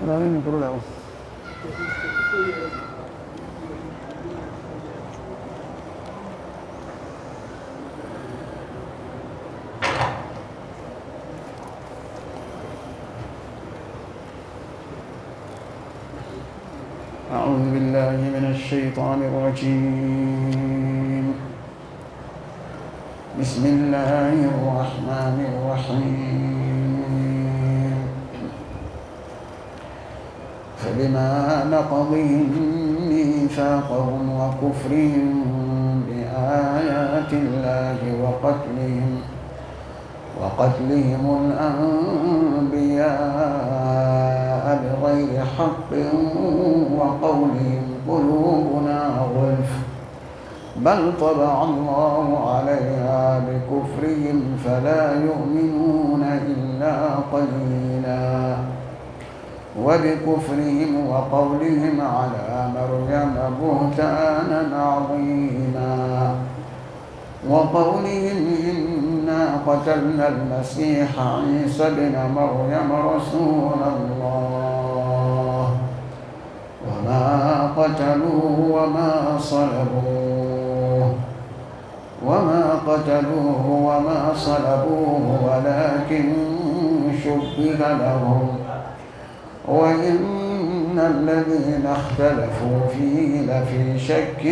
Dale, no problema. أعوذ بالله من الشيطان الرجيم. بسم الله الرحمن الرحيم. فبما نقضهم ميثاقهم وكفرهم بآيات الله وقتلهم الأنبياء بغير حق وقولهم قلوبنا غلف بل طبع الله عليها بكفرهم فلا يؤمنون إلا قليلا وبكفرهم وقولهم على مريم بهتانا عظيما وقولهم إنا قتلنا المسيح عيسى ابن مريم رسول الله وما قتلوه وما صلبوه ولكن شبه لهم وإن الذين اختلفوا فيه لفي شك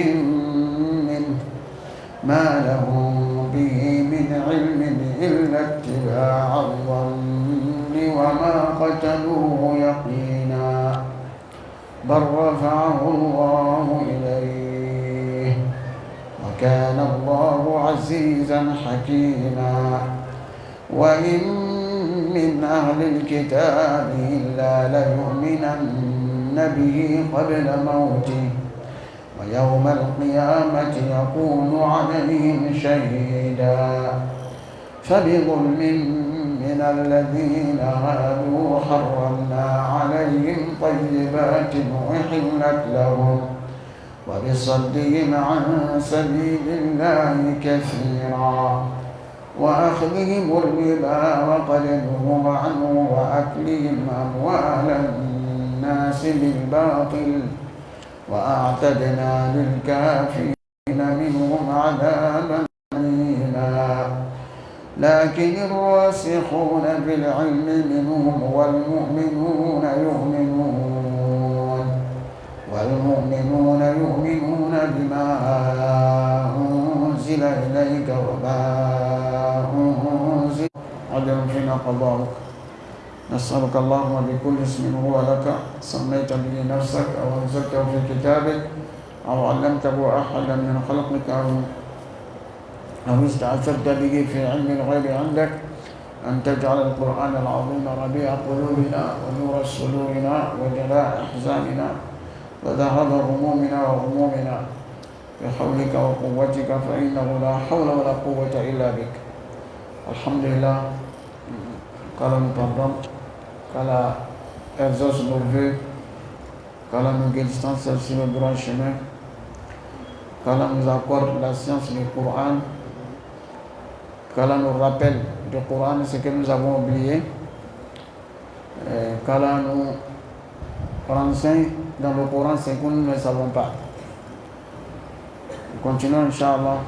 منه ما لهم به من علم إلا اتباع الظن وما قتلوه يقينا بل رفعه الله إليه وكان الله عزيزا حكيما وإن من أهل الكتاب إلا ليؤمنن به قبل موته ويوم القيامة يكون عليهم شهيدا فبظلم من الذين هادوا حرمنا عليهم طيبات أحلت لهم وبصدهم عن سبيل الله كثيرا وأخذهم الربا وقد نهوا عنه وأكلهم أموال الناس بالباطل وأعتدنا للكافرين منهم عذابا أليما لكن الراسخون في العلم منهم والمؤمنون يؤمنون بما أنزل إليك وما أنزل عدل فينا قضاؤك نسألك اللهم بكل اسم هو لك سميت به نفسك أو أنزلته في كتابك أو علمته أحدا من خلقك أو استأثرت به في علم الغيب عندك أن تجعل القرآن العظيم ربيع قلوبنا ونور صدورنا وجلاء أحزاننا وذهب همومنا وغمومنا بحولك وقوتك فإنه لا حول ولا قوة إلا بك. الحمد لله. Qu'Allah nous pardonne, qu'Allah exauce nos vœux, qu'Allah nous guide sur le droit chemin, qu'Allah nous accorde la science du Coran, qu'Allah nous rappelle du Coran ce que nous avons oublié, qu'Allah nous renseigne dans le Coran ce que nous ne savons pas. Nous continuons, Inch'Allah,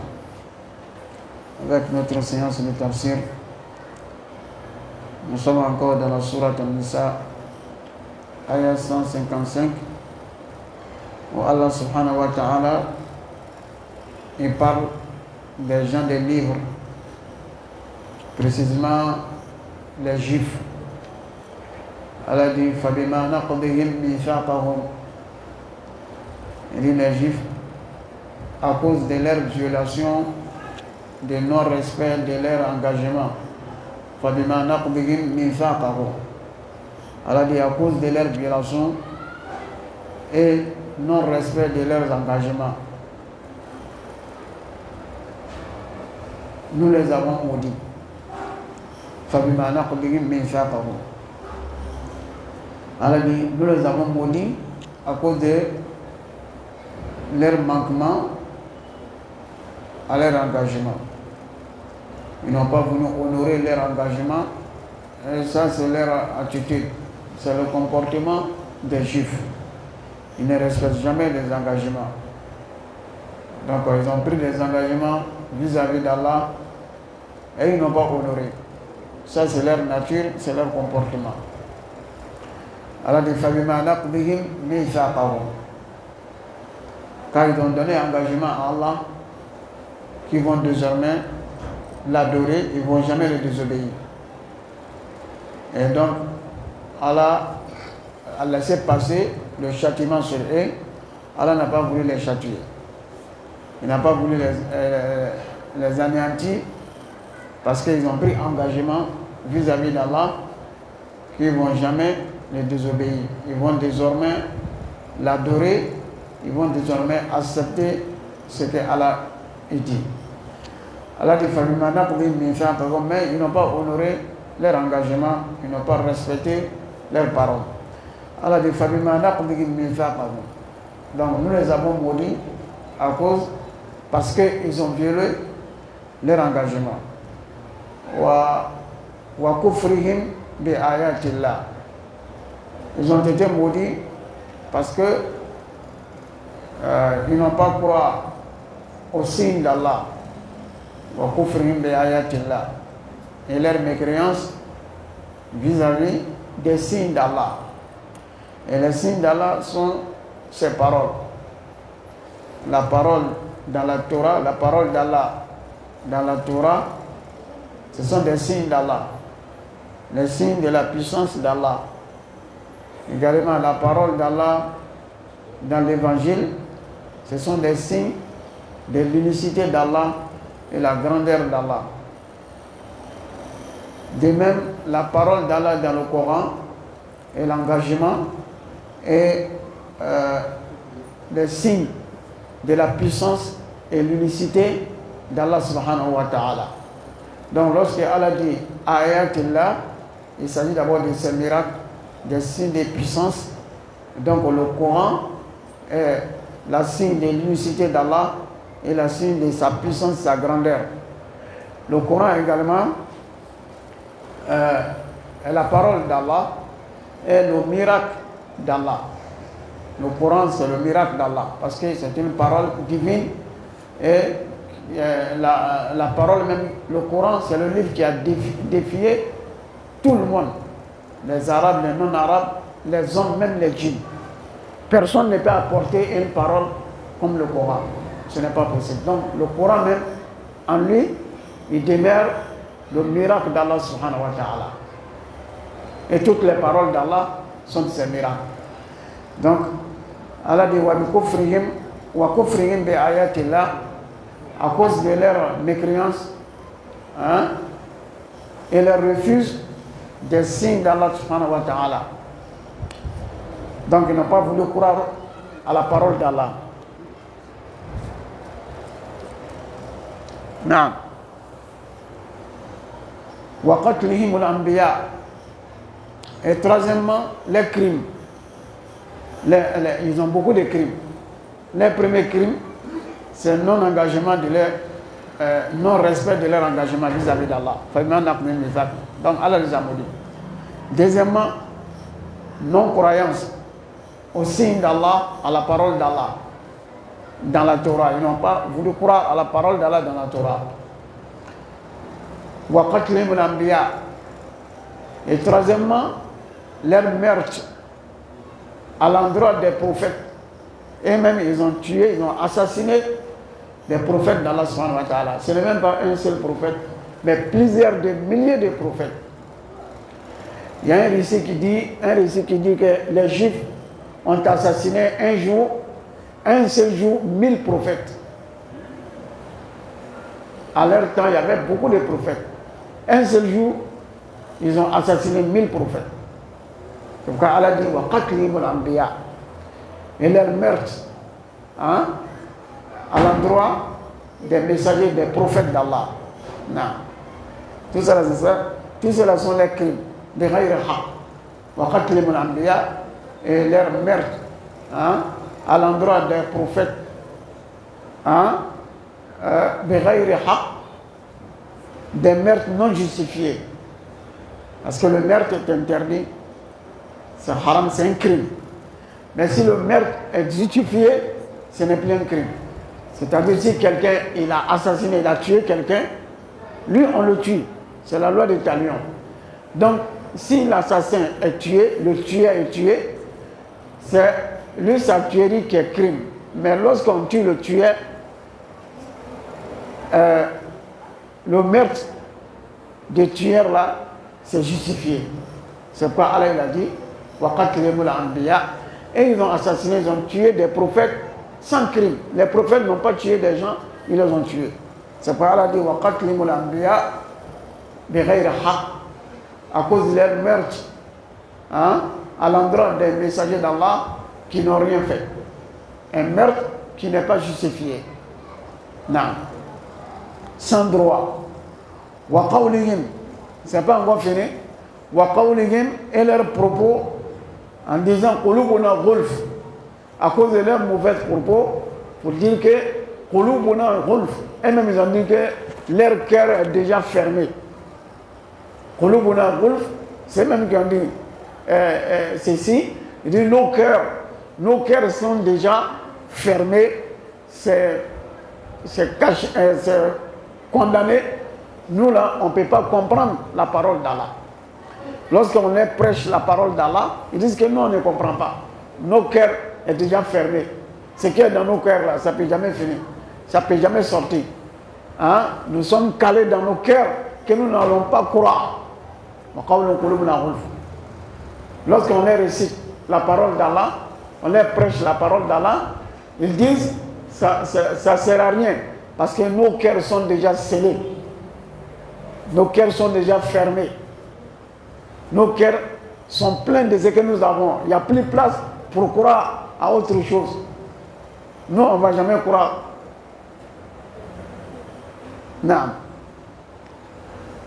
avec notre séance de tafsir. Nous sommes encore dans la sourate An-Nisa, ayat 155, où Allah subhanahu wa ta'ala il parle des gens des livres, précisément les Juifs. Allah dit فَبِمَا نَقْضِهِمْ مِيثَاقَهُمْ. Il dit les Juifs, à cause de leur violation, de non-respect de leur engagement. فَبِمَا نَقْضِهِمْ مِيثَاقَهُمْ. Allah dit à cause de leur violation et non-respect de leurs engagements, nous les avons maudits. فَبِمَا نَقْضِهِمْ مِيثَاقَهُمْ. Allah dit, nous les avons maudits à cause de leur manquement à leur engagement. Ils n'ont pas voulu honorer leur engagement, et ça c'est leur attitude. c'est le comportement des Juifs. Ils ne respectent jamais les engagements. Donc ils ont pris des engagements vis-à-vis d'Allah et ils n'ont pas honoré. Ça c'est leur nature, c'est leur comportement. Allah dit فَبِمَا نَقْضِهِمْ مِيثَاقَهُمْ. Car ils ont donné engagement à Allah qu'ils vont désormais l'adorer, ils ne vont jamais le désobéir. Et donc Allah a laissé passer le châtiment sur eux. Allah n'a pas voulu les châtier. Il n'a pas voulu les anéantir parce qu'ils ont pris engagement vis-à-vis d'Allah qu'ils ne vont jamais les désobéir. Ils vont désormais l'adorer, ils vont désormais accepter ce que Allah dit. Allah dit mais ils n'ont pas honoré leur engagement, ils n'ont pas respecté leurs paroles. Allah dit donc nous les avons maudits parce qu'ils ont violé leur engagement. Wa kufrihim bi ayatillah. Ils ont été maudits parce que ils n'ont pas croire aux signes d'Allah. Wa kufrihim bi ayatillah. Et leur mécréance vis-à-vis des signes d'Allah. Et les signes d'Allah sont ces paroles. La parole dans la Torah, la parole d'Allah dans la Torah, ce sont des signes d'Allah. Les signes de la puissance d'Allah. Également la parole d'Allah dans l'évangile, ce sont des signes de l'unicité d'Allah et la grandeur d'Allah. De même, la parole d'Allah dans le Coran et l'engagement et les signes de la puissance et l'unicité d'Allah subhanahu wa ta'ala. Donc lorsque Allah dit ayatillah, il s'agit d'abord de ces miracles, des signes de puissance. Donc le Coran est la signe de l'unicité d'Allah et la signe de sa puissance, sa grandeur. Le Coran également est la parole d'Allah et le miracle d'Allah. Le Coran, c'est le miracle d'Allah parce que c'est une parole divine et la parole même, le Coran, c'est le livre qui a défié tout le monde, les Arabes, les non-Arabes, les hommes, même les djinns. Personne ne peut apporter une parole comme le Coran. Ce n'est pas possible. Donc le Coran même, en lui, il demeure le miracle d'Allah subhanahu wa ta'ala. Et toutes les paroles d'Allah sont ces miracles. Donc, Allah dit wa kufrihim bi ayatillah, à cause de leur mécréance et leur refus des signes d'Allah subhanahu wa ta'ala. Donc ils n'ont pas voulu croire à la parole d'Allah. Non. Wa qatlihim al-anbiya. Et troisièmement, les crimes. Ils ont beaucoup de crimes. Les premiers crimes, c'est le non-engagement de leur non-respect de leur engagement vis-à-vis d'Allah. Donc Allah les a maudits. Deuxièmement, non-croyance au signe d'Allah, à la parole d'Allah dans la Torah. Ils n'ont pas voulu croire à la parole d'Allah dans la Torah. Wa qatlihim al-anbiya. Et troisièmement, leur meurtre à l'endroit des prophètes. Et même ils ont tué, ils ont assassiné des prophètes d'Allah subhanahu wa ta'ala. Ce n'est même pas un seul prophète, mais plusieurs de milliers de prophètes. Il y a un récit qui dit que les Juifs ont assassiné un seul jour, 1000 prophètes. À leur temps, il y avait beaucoup de prophètes. Un seul jour, ils ont assassiné 1000 prophètes. Donc quand Allah dit wa qatlihim al-anbiya, et leur meurtre à l'endroit des messagers, des prophètes d'Allah. Non. Tout cela, c'est ça. Tout cela sont les crimes de ghayr haq. Wa qatlihim al-anbiya, et leur meurtre à l'endroit des prophètes de ghayr haq, des meurtres non justifiés. Parce que le meurtre est interdit c'est haram, c'est un crime. Mais si le meurtre est justifié, ce n'est plus un crime. C'est-à-dire si quelqu'un, il a assassiné, il a tué quelqu'un, lui on le tue. C'est la loi des talions. Donc, si l'assassin est tué, le tueur est tué, c'est lui sa tuerie qui est crime. Mais lorsqu'on tue le tueur, le meurtre des tueurs là, c'est justifié. C'est quoi Allah il a dit, et ils ont assassiné, ils ont tué des prophètes sans crime. Les prophètes n'ont pas tué des gens, ils les ont tués. C'est quoi Allah dit, à cause de leur meurtre, hein, à l'endroit des messagers d'Allah qui n'ont rien fait. Un meurtre qui n'est pas justifié. Non. Sans droit. Wa qawlihim, c'est pas encore fini. Wa qawlihim, et leurs propos en disant qulubuna ghulf, à cause de leurs mauvais propos, pour dire que qulubuna ghulf, et même ils ont dit que leur cœur est déjà fermé. Qulubuna ghulf, c'est même qui ont dit ceci, ils disent nos cœurs sont déjà fermés, c'est condamné. Nous là, on ne peut pas comprendre la parole d'Allah. Lorsqu'on leur prêche la parole d'Allah, ils disent que nous, on ne comprend pas. Nos cœurs sont déjà fermés. Ce qui est dans nos cœurs là, ça ne peut jamais finir. Ça ne peut jamais sortir. Hein? Nous sommes calés dans nos cœurs que nous n'allons pas croire. Lorsqu'on leur récite la parole d'Allah, on leur prêche la parole d'Allah, ils disent ça ne sert à rien parce que nos cœurs sont déjà scellés. Nos cœurs sont déjà fermés. Nos cœurs sont pleins de ce que nous avons. Il n'y a plus de place pour croire à autre chose. Nous, on ne va jamais croire. Non.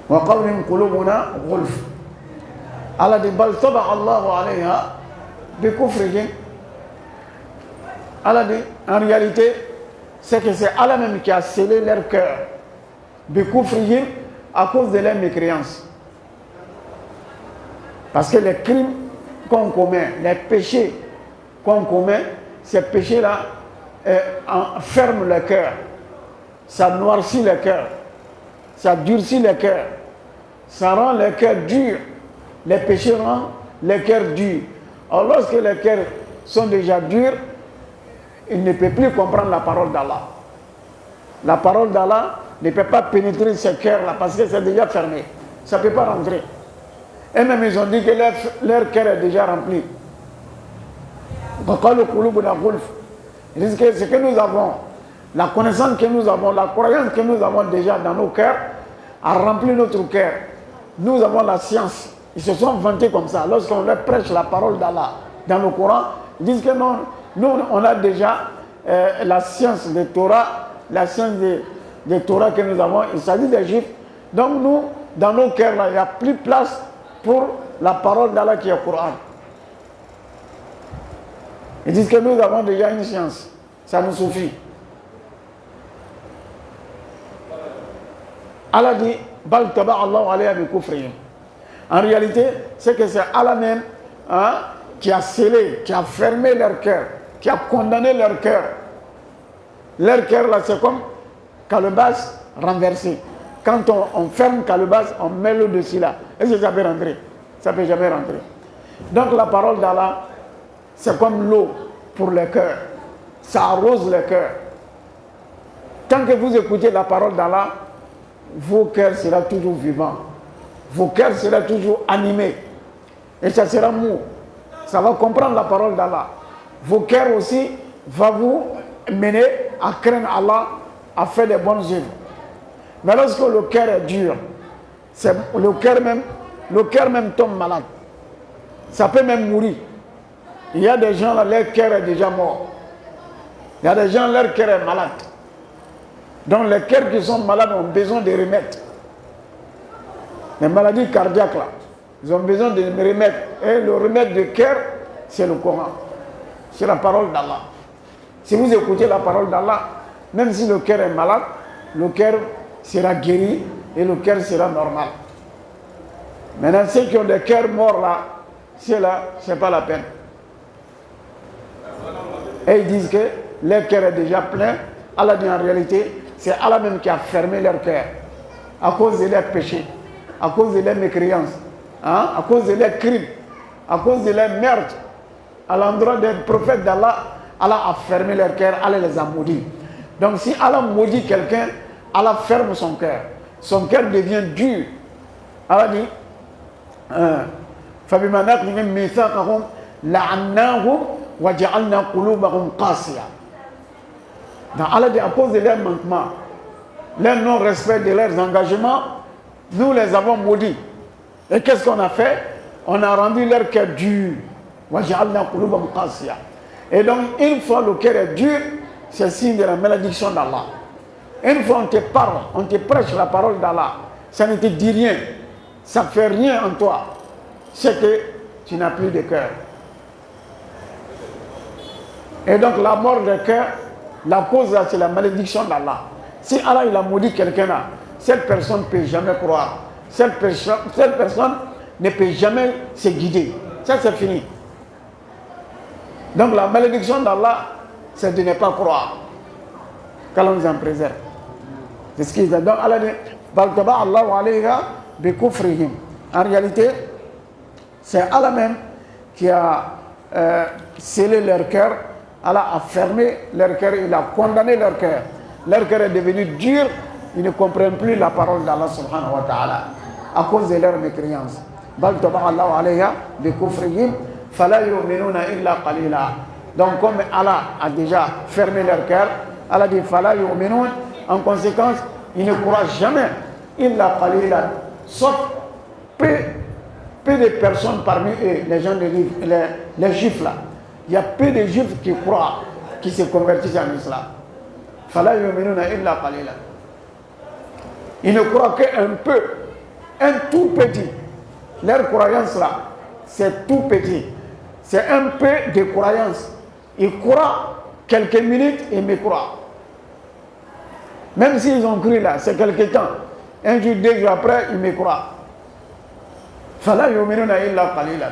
وقولهم قلوبنا غلف. Allah dit bal taba Allahu alayha bi kufrihim. Allah dit en réalité c'est que c'est Allah même qui a scellé leur cœur bi kufrihim à cause de leur mécréance. Parce que les crimes qu'on commet, les péchés qu'on commet, ces péchés-là ferment le cœur. Ça noircit le cœur. Ça durcit le cœur. Ça rend le cœur dur. Les péchés rendent le cœur dur. Alors lorsque les cœurs sont déjà durs, ils ne peuvent plus comprendre la parole d'Allah. La parole d'Allah ne peut pas pénétrer ce cœur-là parce que c'est déjà fermé. Ça ne peut pas rentrer. Et même ils ont dit que leur cœur est déjà rempli. Ils disent que ce que nous avons, la connaissance que nous avons, la croyance que nous avons déjà dans nos cœurs, a rempli notre cœur. Nous avons la science. Ils se sont vantés comme ça. Lorsqu'on leur prêche la parole d'Allah dans le Coran, ils disent que non, nous on a déjà la science de Torah, la science de Torah que nous avons. Il s'agit des Juifs. Donc nous, dans nos cœurs, là, il n'y a plus de place pour la parole d'Allah qui est au Coran. Ils disent que nous avons déjà une science. Ça nous suffit. Allah dit Bal taba Allahu alayha bi kufrihim. En réalité, c'est que c'est Allah même qui a scellé, qui a fermé leur cœur, qui a condamné leur cœur. Leur cœur là, c'est comme calebasse renversée. Quand on ferme calebasse, on met l'eau dessus là. Est-ce que ça peut rentrer? Ça ne peut jamais rentrer. Donc la parole d'Allah, c'est comme l'eau pour le cœur. Ça arrose le cœur. Tant que vous écoutez la parole d'Allah, vos cœurs seront toujours vivants. Vos cœurs seront toujours animés. Et ça sera mou. Ça va comprendre la parole d'Allah. Vos cœurs aussi vont vous mener à craindre Allah, à faire des bonnes œuvres. Mais lorsque le cœur est dur, le cœur même tombe malade. Ça peut même mourir. Il y a des gens là, leur cœur est déjà mort. Il y a des gens, leur cœur est malade. Donc les cœurs qui sont malades ont besoin de remèdes. Les maladies cardiaques là, ils ont besoin de remèdes. Et le remède du cœur, c'est le Coran. C'est la parole d'Allah. Si vous écoutez la parole d'Allah, même si le cœur est malade, le cœur sera guéri et le cœur sera normal. Maintenant, ceux qui ont des cœurs morts là, c'est là, c'est pas la peine. Et ils disent que leur cœur est déjà plein. Allah dit en réalité, c'est Allah même qui a fermé leur cœur à cause de leurs péchés, à cause de leurs mécréances, hein, à cause de leurs crimes, à cause de leurs meurtres. À l'endroit des prophètes d'Allah, Allah a fermé leur cœur, Allah les a maudits. Donc si Allah maudit quelqu'un, Allah ferme son cœur. Son cœur devient dur. Allah dit, فَبِمَا نَقْضِهِمْ مِيثَاقَهُمْ لَعَنَّاهُمْ وَجَعَلْنَا قُلُوبَهُمْ قَاسِيَةً. Donc Allah dit, à cause de leurs manquements, leur non-respect de leurs engagements, nous les avons maudits. Et qu'est-ce qu'on a fait? On a rendu leur cœur dur. Et donc, une fois le cœur est dur, c'est signe de la malédiction d'Allah. Une fois on te parle, on te prêche la parole d'Allah, ça ne te dit rien, ça ne fait rien en toi, c'est que tu n'as plus de cœur. Et donc la mort de cœur, la cause c'est la malédiction d'Allah. Si Allah il a maudit quelqu'un là, cette personne ne peut jamais croire. Cette personne ne peut jamais se guider. Ça c'est fini. Donc la malédiction d'Allah, c'est de ne pas croire. Qu'Allah nous en préserve. C'est ce qu'ils disent. Donc Allah dit, en réalité, c'est Allah même qui a scellé leur cœur. Allah a fermé leur cœur, il a condamné leur cœur. Leur cœur est devenu dur, ils ne comprennent plus la parole d'Allah subhanahu wa ta'ala à cause de leur mécréance. Donc comme Allah a déjà fermé leur cœur, Allah dit fala yu'minun, en conséquence, ils ne croient jamais illa qalilan, sauf peu de personnes parmi eux, les gens de les juifs là. Il y a peu de juifs qui croient, qui se convertissent en islam. Fala yu'minuna illa qalilan. Ils ne croient qu'un peu, un tout petit. Leur croyance là, c'est tout petit. C'est un peu de croyance. Ils croient quelques minutes et me croient. Même s'ils ont cru là, c'est quelque temps. Un jour, 2 jours après, ils me croient. Fala yu'minuna illa qalilan.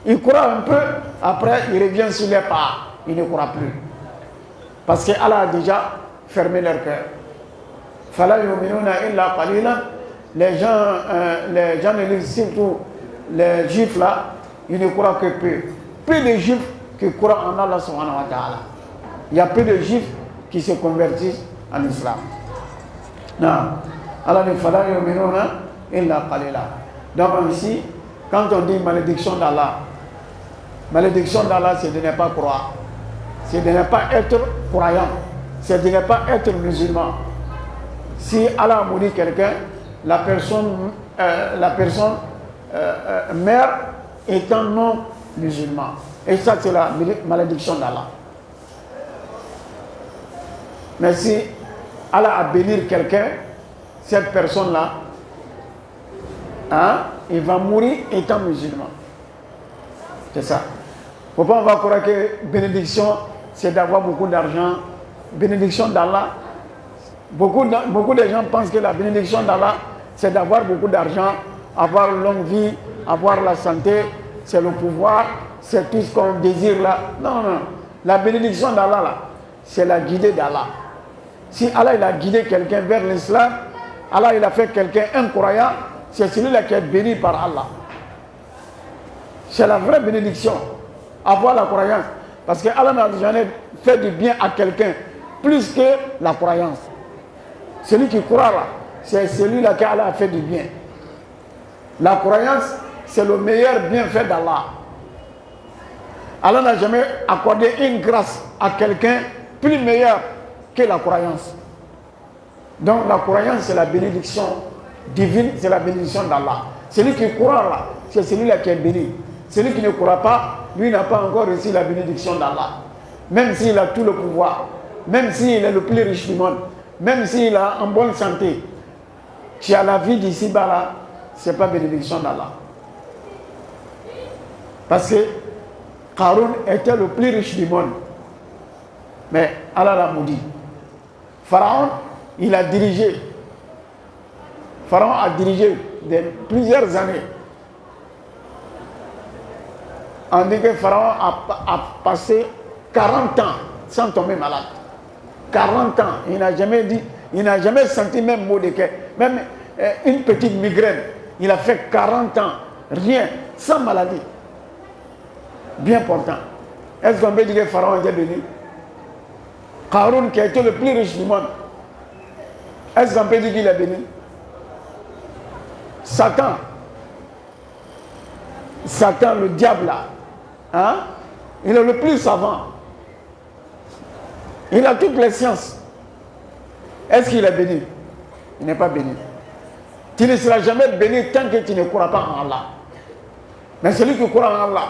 Ils croient un peu, après ils reviennent sur les pas. Ils ne croient plus. Parce que Allah a déjà fermé leur cœur. Fala yu'minuna illa qalilan. Les gens de l'île, surtout les juifs là, ils ne croient que peu. Peu de juifs qui croient en Allah subhanahu wa ta'ala. Il y a peu de juifs qui se convertissent en islam. Non. Allah ne fala yu'minuna illa qalilan. Donc ici, quand on dit malédiction d'Allah, c'est de ne pas croire. C'est de ne pas être croyant. C'est de ne pas être musulman. Si Allah a maudit quelqu'un, la personne meurt étant non musulman. Et ça, c'est la malédiction d'Allah. Mais si Allah a béni quelqu'un, cette personne-là, hein, il va mourir étant musulman. C'est ça. Faut pas on va croire que bénédiction, c'est d'avoir beaucoup d'argent. Bénédiction d'Allah. Beaucoup de gens pensent que la bénédiction d'Allah, c'est d'avoir beaucoup d'argent, avoir une longue vie, avoir la santé, c'est le pouvoir, c'est tout ce qu'on désire là. Non, non. La bénédiction d'Allah, là, c'est la guidée d'Allah. Si Allah il a guidé quelqu'un vers l'islam, Allah il a fait quelqu'un incroyant, c'est celui-là qui est béni par Allah. C'est la vraie bénédiction, avoir la croyance. Parce que Allah n'a jamais fait du bien à quelqu'un plus que la croyance. Celui qui croit là, c'est celui-là qui Allah a fait du bien. La croyance, c'est le meilleur bienfait d'Allah. Allah n'a jamais accordé une grâce à quelqu'un plus meilleure que la croyance. Donc la croyance, c'est la bénédiction divine, c'est la bénédiction d'Allah. Celui qui croit là, c'est celui-là qui est béni. Celui qui ne croit pas, lui n'a pas encore reçu la bénédiction d'Allah. Même s'il a tout le pouvoir, même s'il est le plus riche du monde, même s'il a en bonne santé, tu as la vie d'ici-bas là, ce n'est pas bénédiction d'Allah. Parce que Qarun était le plus riche du monde. Mais Allah l'a maudit. Pharaon, il a dirigé. Pharaon a dirigé plusieurs années. On dit que Pharaon a passé 40 ans sans tomber malade. 40 ans. Il n'a jamais dit, il n'a jamais senti même mot de cœur, même une petite migraine. Il a fait 40 ans, rien, sans maladie. Bien portant. Est-ce qu'on peut dire que Pharaon était béni? Haroun qui a été le plus riche du monde. Est-ce qu'on peut dire qu'il est béni? Satan, le diable là, hein? Il est le plus savant. Il a toutes les sciences. Est-ce qu'il est béni? Il n'est pas béni. Tu ne seras jamais béni tant que tu ne crois pas en Allah. Mais celui qui croit en Allah,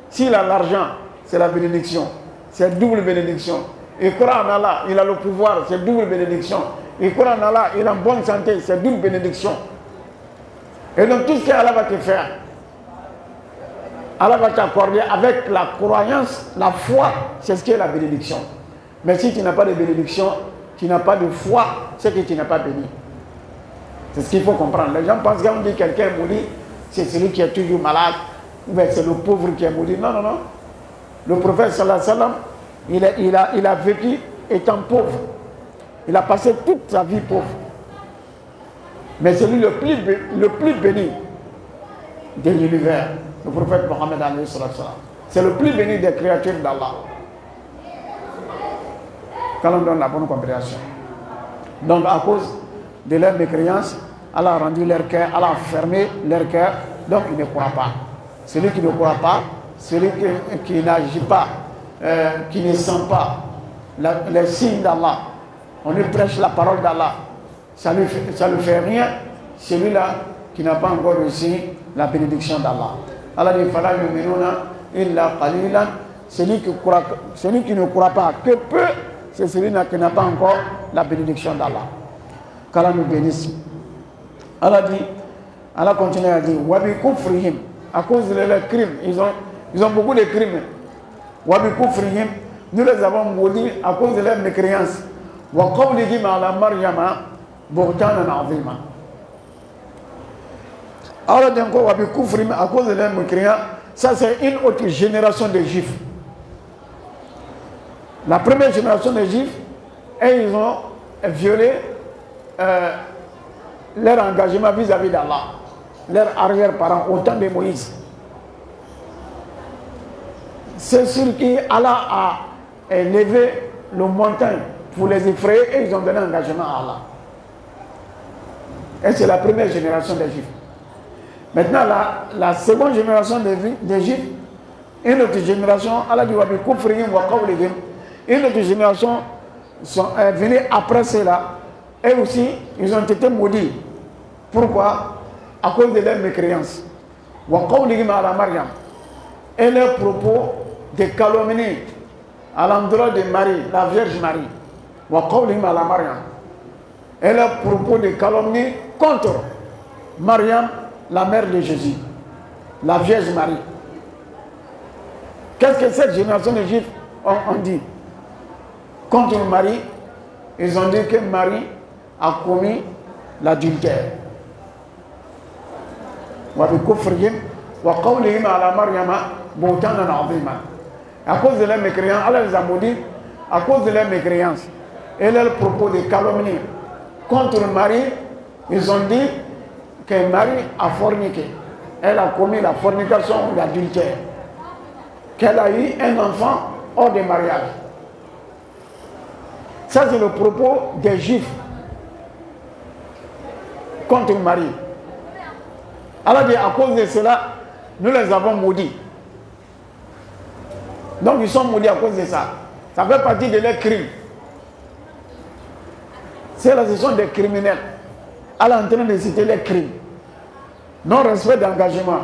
s'il a l'argent, c'est la bénédiction. C'est double bénédiction. Il croit en Allah, il a le pouvoir, c'est double bénédiction. Il croit en Allah, il a une bonne santé, c'est double bénédiction. Et donc tout ce qu'Allah va te faire, Allah va t'accorder avec la croyance, la foi, c'est ce qui est la bénédiction. Mais si tu n'as pas de bénédiction, tu n'as pas de foi, c'est que tu n'es pas béni. C'est ce qu'il faut comprendre. Les gens pensent qu'on dit quelqu'un est maudit, c'est celui qui est toujours malade, ou bien c'est le pauvre qui est maudit. Non, non, non. Le prophète sallallahu alayhi wa sallam, il a vécu étant pauvre. Il a passé toute sa vie pauvre. Mais c'est lui le plus béni de l'univers, le prophète Mohammed alayhi sallallahu alayhi wa sallam. C'est le plus béni des créatures d'Allah. Quand on donne la bonne compréhension. Donc à cause de leur mécréance, Allah a rendu leur cœur, Allah a fermé leur cœur, donc ils ne croient pas. Celui qui ne croit pas, celui qui n'agit pas, qui ne sent pas les signes d'Allah, on lui prêche la parole d'Allah, ça ne lui fait rien, celui-là qui n'a pas encore reçu la bénédiction d'Allah. Allah dit Fala yu'minuna illa qalilan, celui qui ne croit pas que peu, c'est celui-là qui n'a pas encore la bénédiction d'Allah. Qu'Allah nous bénisse. Allah continue à dire Wabi kufrihim, à cause de leurs crimes, ils ont beaucoup de crimes. Wabi kufrihim, nous les avons maudits à cause de leur mécréance. Wa qawlihim ala Maryama buhtanan azima. Alors d'un coup, Wabi kufrihim, à cause de leur mécréance, ça c'est une autre génération de juifs. La première génération de juifs, et ils ont violé leur engagement vis-à-vis d'Allah, leurs arrière-parents au temps de Moïse. C'est sur qui Allah a élevé le montagne pour les effrayer et ils ont donné engagement à Allah. Et c'est la première génération des Juifs. Maintenant, la seconde génération des Juifs, une autre génération, Allah dit Wabi kufrihim wa qawlihim, une autre génération est venue après cela, et aussi ils ont été maudits. Pourquoi? À cause de leur mécréance. Wa qawlihim ala Maryam, et leurs propos de calomnie à l'endroit de Marie, la Vierge Marie. Wa qawlihim ala Maryam, et leurs propos de calomnie contre Maryam, la mère de Jésus, la Vierge Marie. Qu'est-ce que cette génération de Juifs ont dit contre Marie? Ils ont dit que Marie a commis l'adultère. Wa bi kufrihim wa qawlihim ala Maryama buhtanan azima. À cause de leur mécréance, Allah les a maudits à cause de leur mécréance et leurs propos de calomnie contre Marie. Ils ont dit que Marie a forniqué. Elle a commis la fornication ou l'adultère. Qu'elle a eu un enfant hors de mariage. Ça, c'est le propos des Juifs contre Marie. Allah dit, à cause de cela, nous les avons maudits. Donc, ils sont maudits à cause de ça. Ça fait partie de leurs crimes. C'est là, ce sont des criminels. Allah est en train de citer les crimes. Non-respect d'engagement.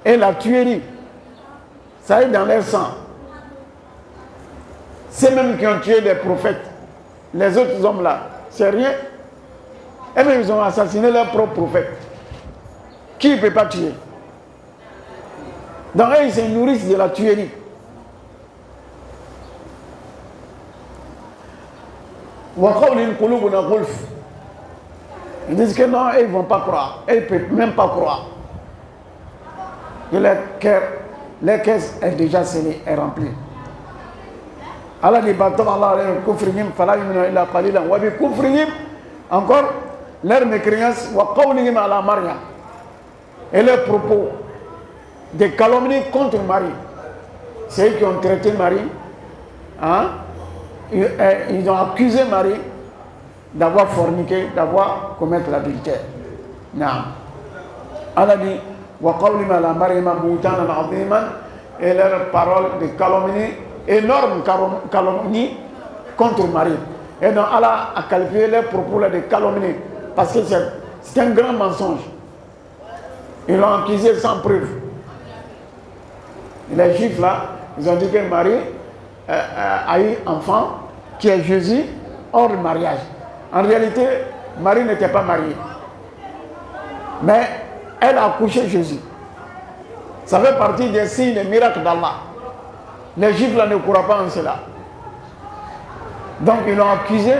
Et la tuerie. Ça est dans leur sang. C'est même qui ont tué des prophètes. Les autres hommes là, c'est rien. Et même ils ont assassiné leurs propres prophètes. Qui ne peut pas tuer? Donc ils se nourrissent de la tuerie. Ils disent que non, ils ne vont pas croire. Ils ne peuvent même pas croire. Que leur cœur les caisses est déjà scellée, est remplie. Allah dit encore leur mécréance et leurs propos de calomnie contre Marie. C'est eux qui ont traité Marie, hein? Ils ont accusé Marie d'avoir forniqué, d'avoir commis l'adultère. Allah dit et leurs paroles de calomnie, énorme calomnie contre Marie. Et donc Allah a qualifié leurs propos de calomnie parce que c'est un grand mensonge. Ils l'ont accusé sans preuve. Les Juifs là, ils ont dit que Marie a eu un enfant qui est Jésus hors de mariage. En réalité, Marie n'était pas mariée. Mais elle a accouché Jésus. Ça fait partie des signes, des miracles d'Allah. Les Juifs là ne croient pas en cela. Donc ils l'ont accusé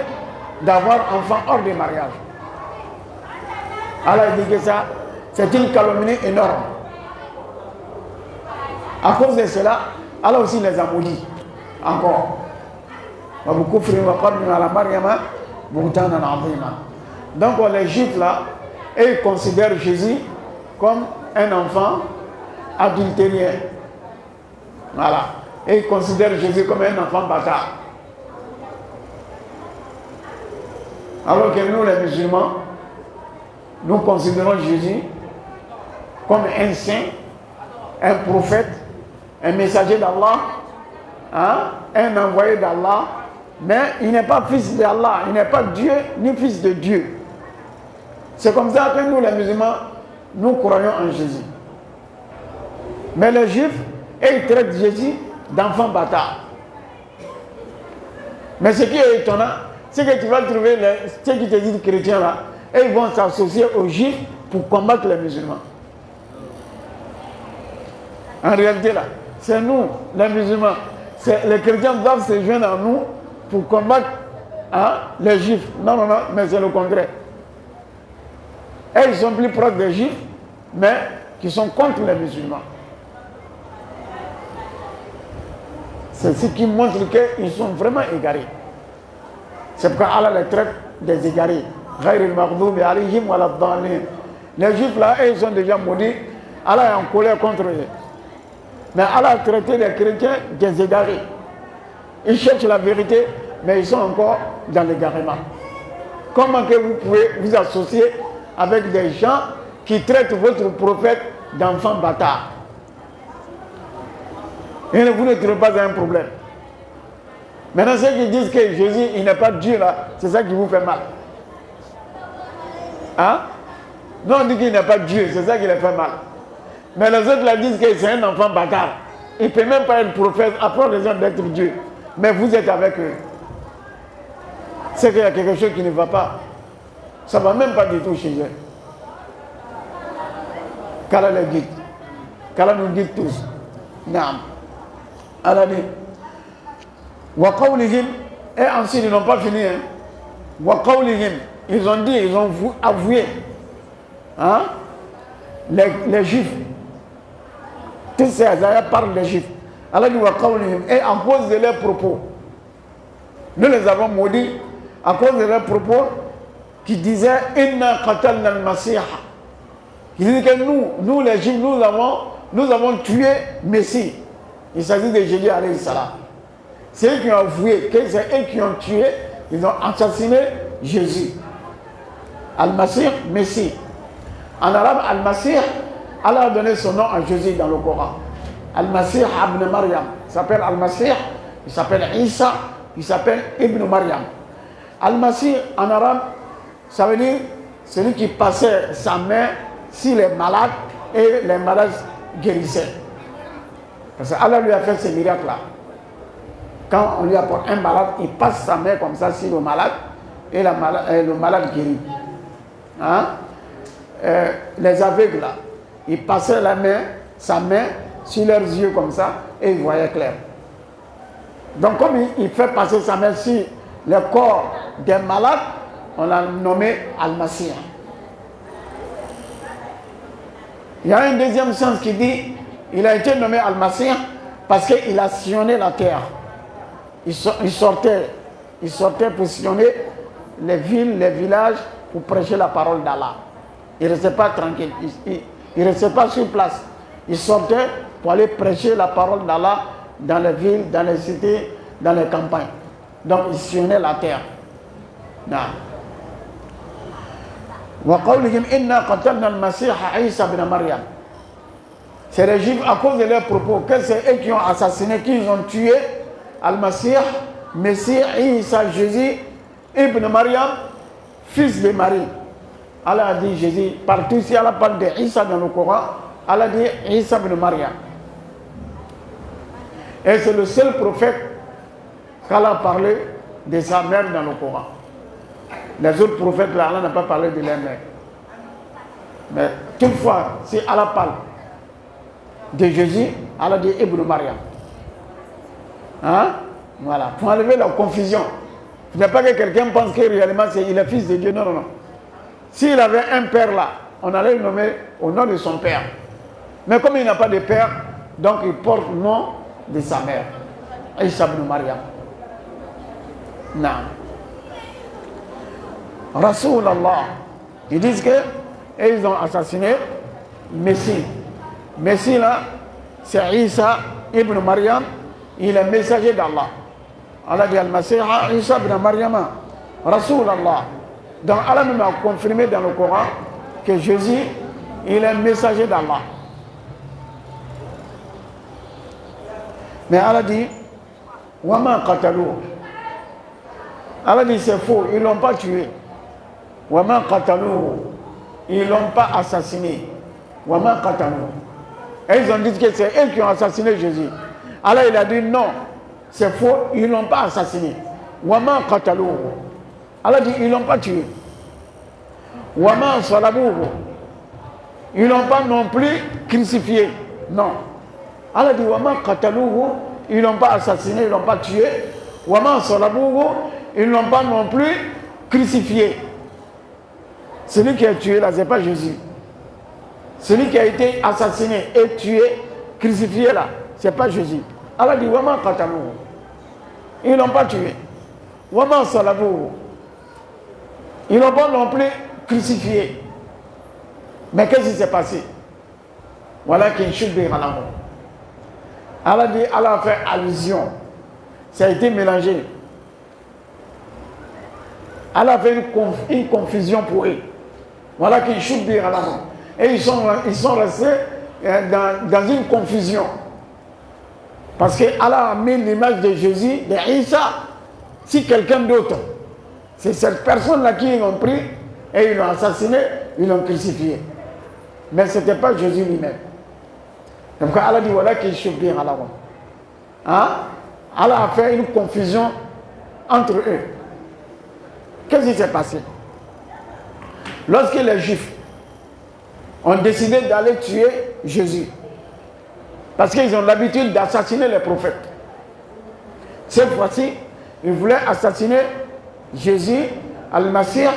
d'avoir un enfant hors de mariage. Allah dit que ça, c'est une calomnie énorme. À cause de cela, Allah aussi les a maudits. Encore. Donc les Juifs là, ils considèrent Jésus comme un enfant adultérien. Voilà. Et ils considèrent Jésus comme un enfant bâtard. Alors que nous les musulmans, nous considérons Jésus comme un saint, un prophète, un messager d'Allah, hein, un envoyé d'Allah, mais il n'est pas fils d'Allah, il n'est pas Dieu ni fils de Dieu. C'est comme ça que nous les musulmans, nous croyons en Jésus. Mais les Juifs, ils traitent Jésus d'enfant bâtard. Mais ce qui est étonnant, c'est que tu vas trouver ceux qui te disent chrétiens là, et ils vont s'associer aux Juifs pour combattre les musulmans. En réalité là, c'est nous, les musulmans, les chrétiens doivent se joindre à nous pour combattre les Juifs. Non, mais c'est le contraire. Et ils sont plus proches des Juifs, mais qui sont contre les musulmans. C'est ce qui montre qu'ils sont vraiment égarés. C'est pourquoi Allah les traite des égarés. Les Juifs là, ils sont déjà maudits. Allah est en colère contre eux. Mais Allah a traité les chrétiens des égarés. Ils cherchent la vérité, mais ils sont encore dans l'égarement. Comment que vous pouvez vous associer avec des gens qui traitent votre prophète d'enfant bâtard? Et vous ne trouvez pas un problème. Maintenant, ceux qui disent que Jésus, il n'est pas Dieu là, c'est ça qui vous fait mal. Hein? Non, on dit qu'il n'est pas Dieu, c'est ça qui les fait mal. Mais les autres là disent que c'est un enfant bâtard. Il ne peut même pas être prophète, après les autres d'être Dieu. Mais vous êtes avec eux. C'est qu'il y a quelque chose qui ne va pas. Ça ne va même pas du tout chez eux. Qu'Allah les guide. Qu'Allah nous guide tous. Naam. Allah dit. Wa qawlihim. Et ensuite ils n'ont pas fini. Wa qawlihim. Ils ont dit, ils ont avoué. Hein? Les Juifs. Tous ces ayats parlent des Juifs. Allah dit wa qawlihim. Et à cause de leurs propos. Nous les avons maudits à cause de leurs propos qui disaient Inna qatalna al-Masih. Ils disent que nous les Juifs, nous avons tué Messie. Il s'agit de Jésus alayhi salam. C'est eux qui ont avoué que c'est eux qui ont tué, ils ont assassiné Jésus. Al-Masih, Messie. En arabe, Al-Masih, Allah a donné son nom à Jésus dans le Coran. Al-Masih ibn Maryam. Il s'appelle Al-Masih, il s'appelle Isa, il s'appelle Ibn Maryam. Al-Masih en arabe, ça veut dire celui qui passait sa main sur les malades et les malades guérissaient. Parce que Allah lui a fait ces miracles-là. Quand on lui apporte un malade, il passe sa main comme ça sur le malade et le malade guérit. Hein? Les aveugles là, ils passaient sa main sur leurs yeux comme ça et ils voyaient clair. Donc comme il fait passer sa main sur le corps des malades, on l'a nommé Al-Masih. Il y a un deuxième sens qui dit Il a été nommé Al-Masih parce qu'il a sillonné la terre. Il sortait pour sillonner les villes, les villages pour prêcher la parole d'Allah. Il ne restait pas tranquille, il ne restait pas sur place. Il sortait pour aller prêcher la parole d'Allah dans les villes, dans les cités, dans les campagnes. Donc il sillonnait la terre. Non. C'est les Juifs à cause de leurs propos, que c'est eux qui ont assassiné, qui ont tué Al-Masih, Messie, Isa, Jésus, Ibn Maryam, fils de Marie. Allah a dit Jésus, partout si Allah parle de Isa dans le Coran, Allah dit Isa ibn Maryam. Et c'est le seul prophète qu'Allah a parlé de sa mère dans le Coran. Les autres prophètes, là, Allah n'a pas parlé de leur mère. Mais toutefois, si Allah parle de Jésus, Allah dit Ibn Maryam. Hein? Voilà, pour enlever la confusion. Il ne faut pas que quelqu'un pense que réellement il est fils de Dieu. Non, non, non. S'il avait un père là, on allait le nommer au nom de son père. Mais comme il n'a pas de père, donc il porte le nom de sa mère. Isa ibn Maryam. Non. Rasulallah. Ils disent qu'ils ont assassiné Messie. Messie là, c'est Isa ibn Maryam. Il est messager d'Allah. Allah dit Al-Masih Isa ibn Maryam. Rasulallah. Donc Allah même a confirmé dans le Coran que Jésus, il est messager d'Allah. Mais Allah dit Wama qatalu. Allah dit c'est faux, ils ne l'ont pas tué. Wama qatalu. Ils ne l'ont pas assassiné. Wama qatalu. Et ils ont dit que c'est eux qui ont assassiné Jésus. Allah il a dit non, c'est faux, ils ne l'ont pas assassiné. Wama qatalu. Allah dit ils ne l'ont pas tué. Wama salabouhu. Ils ne l'ont pas non plus crucifié. Non. Allah dit Wama qataluhu. Ils ne l'ont pas assassiné, ils ne l'ont pas tué. Wama salabouhu. Ils ne l'ont pas non plus crucifié. Celui qui a tué là, ce n'est pas Jésus. Celui qui a été assassiné et tué, crucifié là, ce n'est pas Jésus. Allah dit Wama qataluhu. Ils ne l'ont pas tué. Wama salabouhu. Ils n'ont pas non plus crucifié. Mais qu'est-ce qui s'est passé? Voilà qu'il shubbi à la mort. Allah dit, Allah a fait allusion. Ça a été mélangé. Allah a fait une confusion pour eux. Voilà qu'il shubbi à la mort. Et ils sont restés dans une confusion. Parce que Allah a mis l'image de Jésus, de Isa, si quelqu'un d'autre. C'est cette personne-là qui l'ont pris et ils l'ont assassiné, ils l'ont crucifié. Mais ce n'était pas Jésus lui-même. Donc Allah dit voilà qu'il chauffe bien à la roue. Hein? Allah a fait une confusion entre eux. Qu'est-ce qui s'est passé? Lorsque les Juifs ont décidé d'aller tuer Jésus, parce qu'ils ont l'habitude d'assassiner les prophètes. Cette fois-ci, ils voulaient assassiner Jésus, Al-Masih,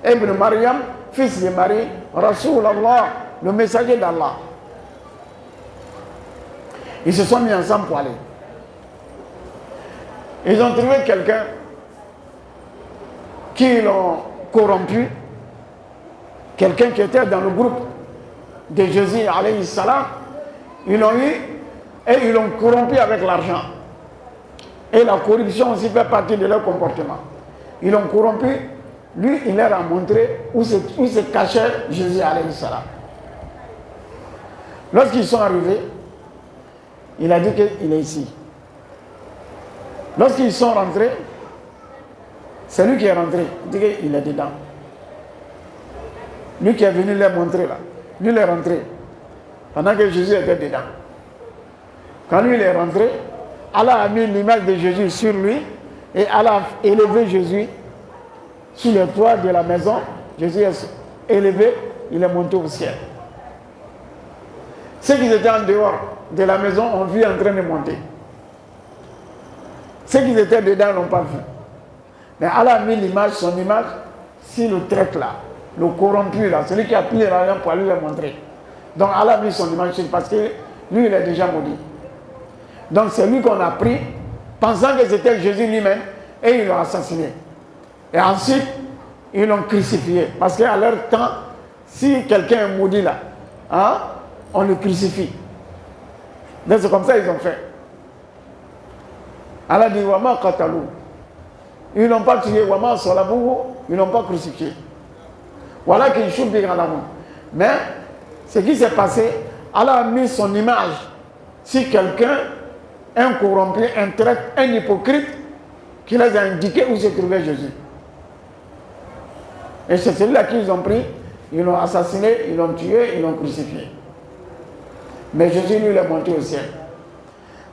Ibn Maryam, fils de Marie, Rasulallah, le messager d'Allah. Ils se sont mis ensemble pour aller. Ils ont trouvé quelqu'un qui l'ont corrompu, quelqu'un qui était dans le groupe de Jésus, alayhi salam. Ils l'ont eu et ils l'ont corrompu avec l'argent. Et la corruption aussi fait partie de leur comportement. Ils l'ont corrompu. Lui, il leur a montré où se cachait Jésus, alayhi salam. Lorsqu'ils sont arrivés, il a dit qu'il est ici. Lorsqu'ils sont rentrés, c'est lui qui est rentré. Il dit qu'il est dedans. Lui qui est venu leur montrer là. Lui, il est rentré. Pendant que Jésus était dedans. Quand lui, il est rentré, Allah a mis l'image de Jésus sur lui et Allah a élevé Jésus sur le toit de la maison. Jésus est élevé, il est monté au ciel. Ceux qui étaient en dehors de la maison ont vu en train de monter. Ceux qui étaient dedans n'ont pas vu. Mais Allah a mis l'image, son image, sur le traître là, le corrompu là, celui qui a pris l'argent pour aller le montrer. Donc Allah a mis son image parce que lui il est déjà maudit. Donc c'est lui qu'on a pris, pensant que c'était Jésus lui-même, et ils l'ont assassiné. Et ensuite, ils l'ont crucifié. Parce qu'à leur temps, si quelqu'un est maudit là, hein, on le crucifie. Donc c'est comme ça qu'ils ont fait. Allah dit Wama Katalou. Ils n'ont pas tué Wama Solabou, ils n'ont pas crucifié. Voilà qu'ils chouent bien à la main. Mais ce qui s'est passé, Allah a mis son image sur quelqu'un, un corrompu, un traître, un hypocrite, qui les a indiqué où se trouvait Jésus. Et c'est celui-là qu'ils ont pris, ils l'ont assassiné, ils l'ont tué, ils l'ont crucifié. Mais Jésus, lui, il est monté au ciel.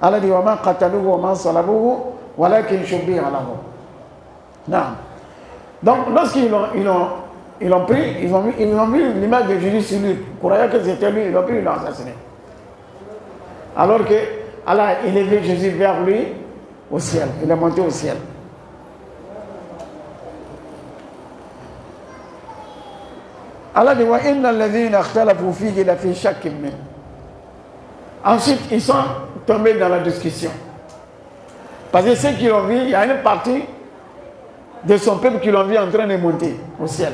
Allah dit Wama Katalou, Wama Solabou, voilà qu'ils chouent bien à la main. Non. Donc, lorsqu'ils l'ont pris, ils ont mis l'image de Jésus sur lui, croyant que c'était lui, ils l'ont pris, ils l'ont assassiné. Alors que Allah a élevé Jésus vers lui au ciel, il est monté au ciel. Allah dit Wa inna alladhina ikhtalafu fihi la fi shakkin min. Ensuite, ils sont tombés dans la discussion. Parce que ceux qui l'ont vu, il y a une partie de son peuple qui l'ont vu en train de monter au ciel.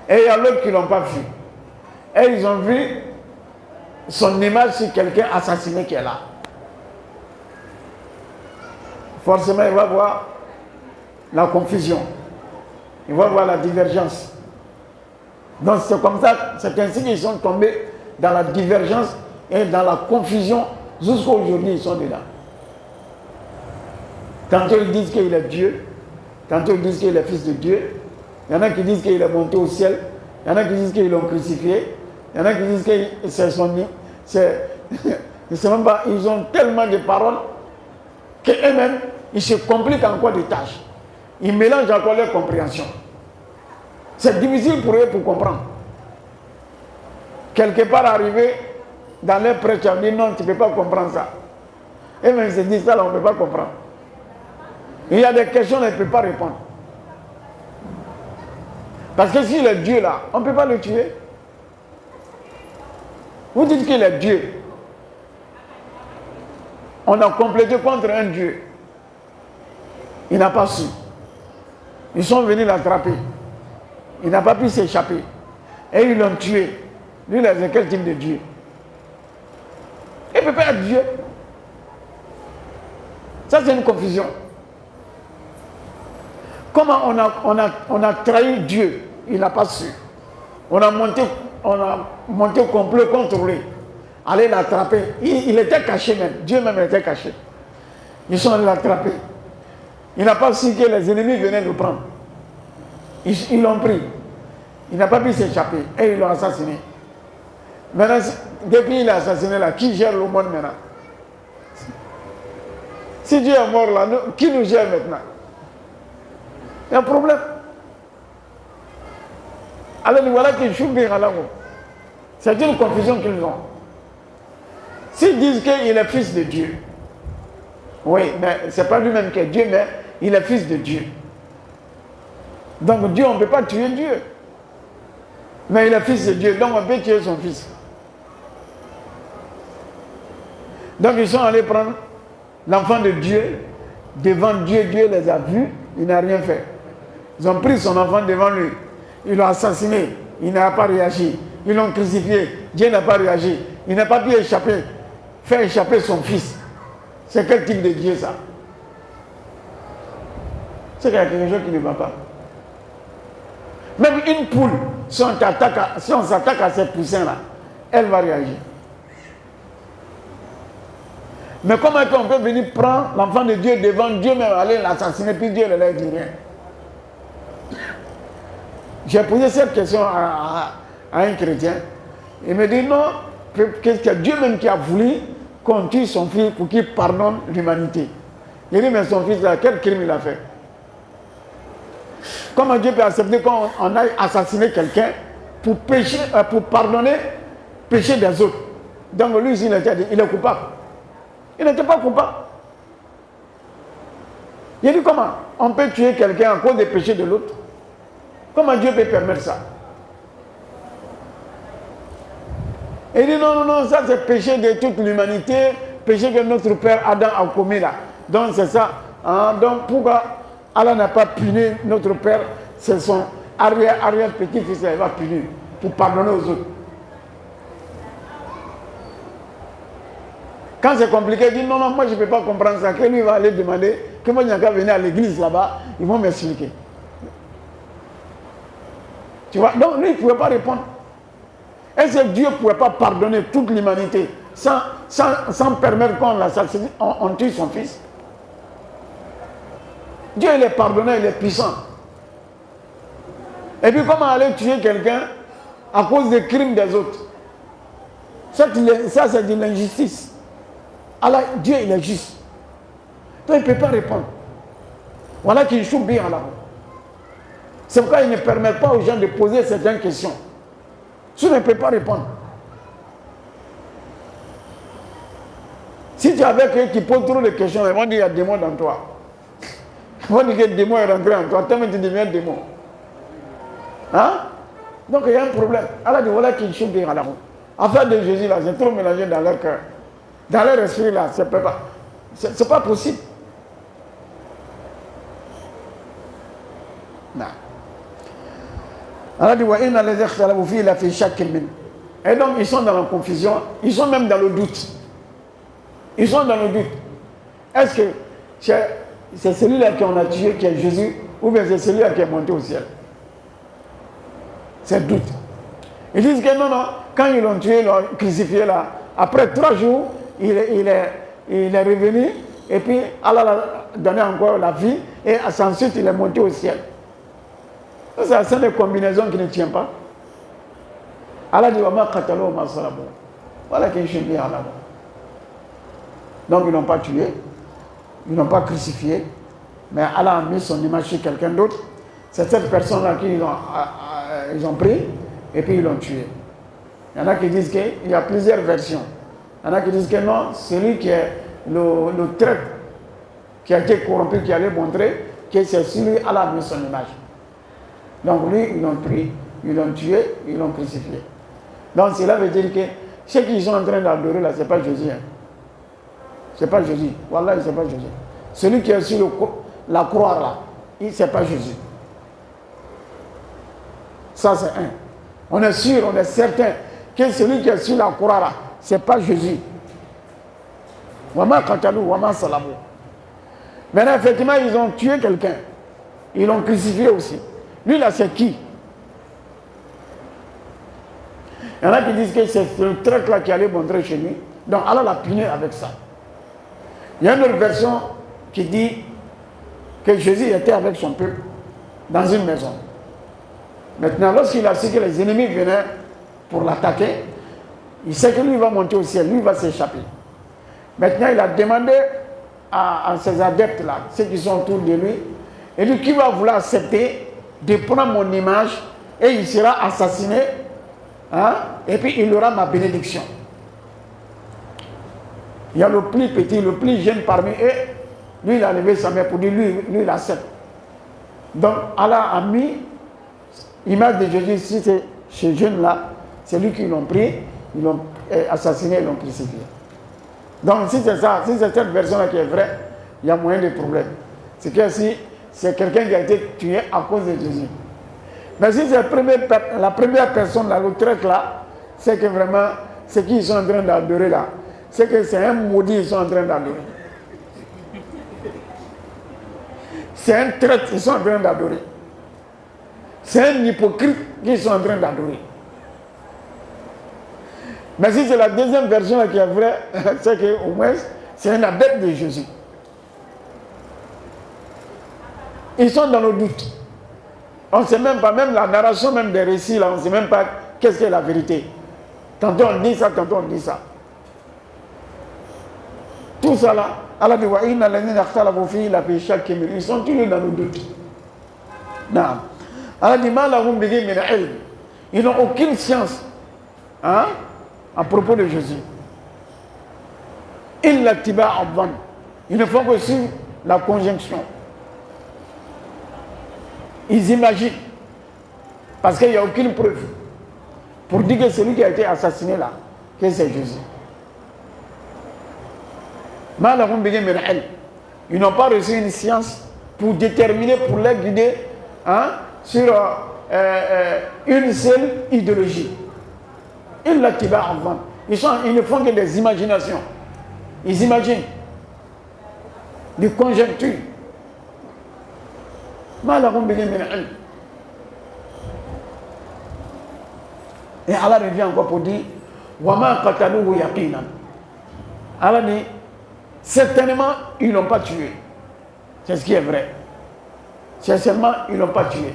Et il y a l'autre qui ne l'ont pas vu. Et ils ont vu son image sur quelqu'un assassiné qui est là. Forcément, il va voir la confusion. Il va voir la divergence. Donc c'est comme ça, c'est ainsi qu'ils sont tombés dans la divergence et dans la confusion jusqu'à aujourd'hui, ils sont dedans. Tantôt ils disent qu'il est Dieu, tantôt ils disent qu'il est fils de Dieu. Il y en a qui disent qu'il est monté au ciel. Il y en a qui disent qu'ils l'ont crucifié. Il y en a qui disent que c'est son nid. Même pas, ils ont tellement de paroles qu'eux-mêmes, ils se compliquent encore des tâches. Ils mélangent encore leur compréhension. C'est difficile pour eux pour comprendre. Quelque part arrivé dans leur prêche, ils ont dit non, tu ne peux pas comprendre ça. Et même ils se disent ça, là, on ne peut pas comprendre. Il y a des questions, on ne peut pas répondre. Parce que s'il est Dieu là, on ne peut pas le tuer. Vous dites qu'il est Dieu. On a complété contre un Dieu. Il n'a pas su. Ils sont venus l'attraper. Il n'a pas pu s'échapper. Et ils l'ont tué. Lui, il est quel type de Dieu? Il ne peut pas être Dieu. Ça, c'est une confusion. Comment on a trahi Dieu? Il n'a pas su. On a monté au complot contre lui. Aller l'attraper. Il était caché même. Dieu même était caché. Ils sont allés l'attraper. Il n'a pas su que les ennemis venaient le prendre. Ils l'ont pris. Il n'a pas pu s'échapper. Et ils l'ont assassiné. Maintenant, depuis qu'il est assassiné là, qui gère le monde maintenant? Si Dieu est mort là, qui nous gère maintenant? Il y a un problème. Alors voilà qu'ils jouent bien à l'avant. C'est une confusion qu'ils ont. S'ils disent qu'il est fils de Dieu, oui, mais ce n'est pas lui-même qui est Dieu, mais il est fils de Dieu. Donc Dieu, on ne peut pas tuer Dieu. Mais il est fils de Dieu, donc on peut tuer son fils. Donc ils sont allés prendre l'enfant de Dieu, devant Dieu, Dieu les a vus, il n'a rien fait. Ils ont pris son enfant devant lui, ils l'ont assassiné, il n'a pas réagi. Ils l'ont crucifié, Dieu n'a pas réagi. Il n'a pas pu échapper, faire échapper son fils. C'est quel type de Dieu ça? C'est qu'il y a quelque chose qui ne va pas. Même une poule, si on s'attaque à ces poussins-là, elle va réagir. Mais comment est-ce qu'on peut venir prendre l'enfant de Dieu devant Dieu même, aller l'assassiner, puis Dieu ne leur dit rien? J'ai posé cette question à un chrétien. Il me dit non, que c'est Dieu même qui a voulu qu'on tue son fils pour qu'il pardonne l'humanité. Il dit mais son fils, quel crime il a fait? Comment Dieu peut accepter qu'on aille assassiner quelqu'un pour pardonner le péché des autres? Donc lui, il est coupable. Il n'était pas coupable. Il dit comment on peut tuer quelqu'un à cause des péchés de l'autre? Comment Dieu peut permettre ça? Et il dit non, non, non, ça c'est péché de toute l'humanité, péché que notre père Adam a commis là. Donc c'est ça. Hein? Donc pourquoi Allah n'a pas puni notre père? C'est son arrière petit-fils, il va punir pour pardonner aux autres. Quand c'est compliqué, il dit non, non, moi je ne peux pas comprendre ça. Que lui va aller demander, que moi je n'ai qu'à venir à l'église là-bas, ils vont m'expliquer. Tu vois, donc lui il ne pouvait pas répondre. Est-ce que Dieu ne pouvait pas pardonner toute l'humanité sans permettre qu'on l'assassine, on tue son fils? Dieu il est pardonnant, il est puissant. Et puis comment aller tuer quelqu'un à cause des crimes des autres? Ça c'est de l'injustice. Alors Dieu il est juste. Donc il ne peut pas répondre. Voilà qu'il joue bien là. C'est pourquoi il ne permet pas aux gens de poser certaines questions. Tu ne peux pas répondre. Si tu es avec eux qui posent trop de questions, ils vont dire qu'il y a des démons dans toi. Ils vont dire que le démon est rentré en toi, tellement tu deviens démon. Hein? Donc il y a un problème. Allah dit voilà qu'il joue bien là. Affaire de Jésus là, c'est trop mélangé dans leur cœur. Dans leur esprit là, c'est pas possible. Non. Allah dit et donc ils sont dans la confusion, ils sont même dans le doute. Ils sont dans le doute. Est-ce que c'est celui-là qu'on a tué qui est Jésus ou bien c'est celui-là qui est monté au ciel? C'est le doute. Ils disent que non, non, quand ils l'ont tué, ils l'ont crucifié là, après 3 jours, il est revenu et puis Allah a donné encore la vie et ensuite il est monté au ciel. C'est une combinaison qui ne tient pas. Allah dit voilà qu'il est bien là. Donc ils n'ont pas tué, ils n'ont pas crucifié, mais Allah a mis son image sur quelqu'un d'autre. C'est cette personne-là qu'ils ont pris et puis ils l'ont tué. Il y en a qui disent qu'il y a plusieurs versions. Il y en a qui disent que non, celui qui est le traître qui a été corrompu, qui allait montrer que c'est celui Allah a mis son image. Donc lui, ils l'ont pris, ils l'ont tué, ils l'ont crucifié. Donc cela veut dire que ceux qui sont en train d'adorer là, ce n'est pas Jésus. Hein. Ce n'est pas Jésus. Wallah, ce n'est pas Jésus. Celui qui est sur la croix là, ce n'est pas Jésus. Ça c'est un. On est sûr, on est certain que celui qui est sur la croix là, ce n'est pas Jésus. Wama Katalou, Wama Salamou. Maintenant, effectivement, ils ont tué quelqu'un. Ils l'ont crucifié aussi. Lui là, c'est qui? Il y en a qui disent que c'est le traître là qui allait montrer chez lui. Donc Allah l'a puni avec ça. Il y a une autre version qui dit que Jésus était avec son peuple dans une maison. Maintenant, lorsqu'il a su que les ennemis venaient pour l'attaquer, il sait que lui va monter au ciel, lui va s'échapper. Maintenant, il a demandé à ses adeptes là, ceux qui sont autour de lui, et lui qui va vouloir accepter de prendre mon image et il sera assassiné, hein, et puis il aura ma bénédiction. Il y a le plus petit, le plus jeune parmi eux, lui il a levé sa main pour dire lui il accepte. Donc Allah a mis l'image de Jésus ici, ces jeunes-là, c'est lui qui l'ont pris, ils l'ont assassiné, ils l'ont crucifié. Donc si c'est ça, si c'est cette version-là qui est vraie, il y a moyen de problème. C'est que si c'est quelqu'un qui a été tué à cause de Jésus. Mais si c'est la première personne, là, le traître là, c'est que vraiment, ce qu'ils sont en train d'adorer là, c'est que c'est un maudit qu'ils sont en train d'adorer. C'est un traître qu'ils sont en train d'adorer. C'est un hypocrite qu'ils sont en train d'adorer. Mais si c'est la deuxième version là qui est vraie, c'est qu'au moins, c'est un adepte de Jésus. Ils sont dans le doute. On ne sait même pas, même la narration même des récits, là, on ne sait même pas qu'est-ce qu'est la vérité. Tantôt on dit ça, tantôt on dit ça. Tout ça là, Allah dit, ils sont tous dans le doute. Non. Allah dit, ils n'ont aucune science, hein, à propos de Jésus. Ils ne font que suivre la conjonction. Ils imaginent, parce qu'il n'y a aucune preuve, pour dire que celui qui a été assassiné là, que c'est Jésus. Ils n'ont pas reçu une science pour déterminer, pour les guider hein, sur une seule idéologie. Ils ne font que des imaginations. Ils imaginent des conjectures. Et Allah revient encore pour dire Wama qataluhu yaqinan. Allah dit certainement ils ne l'ont pas tué. C'est ce qui est vrai. Certainement ils ne l'ont pas tué.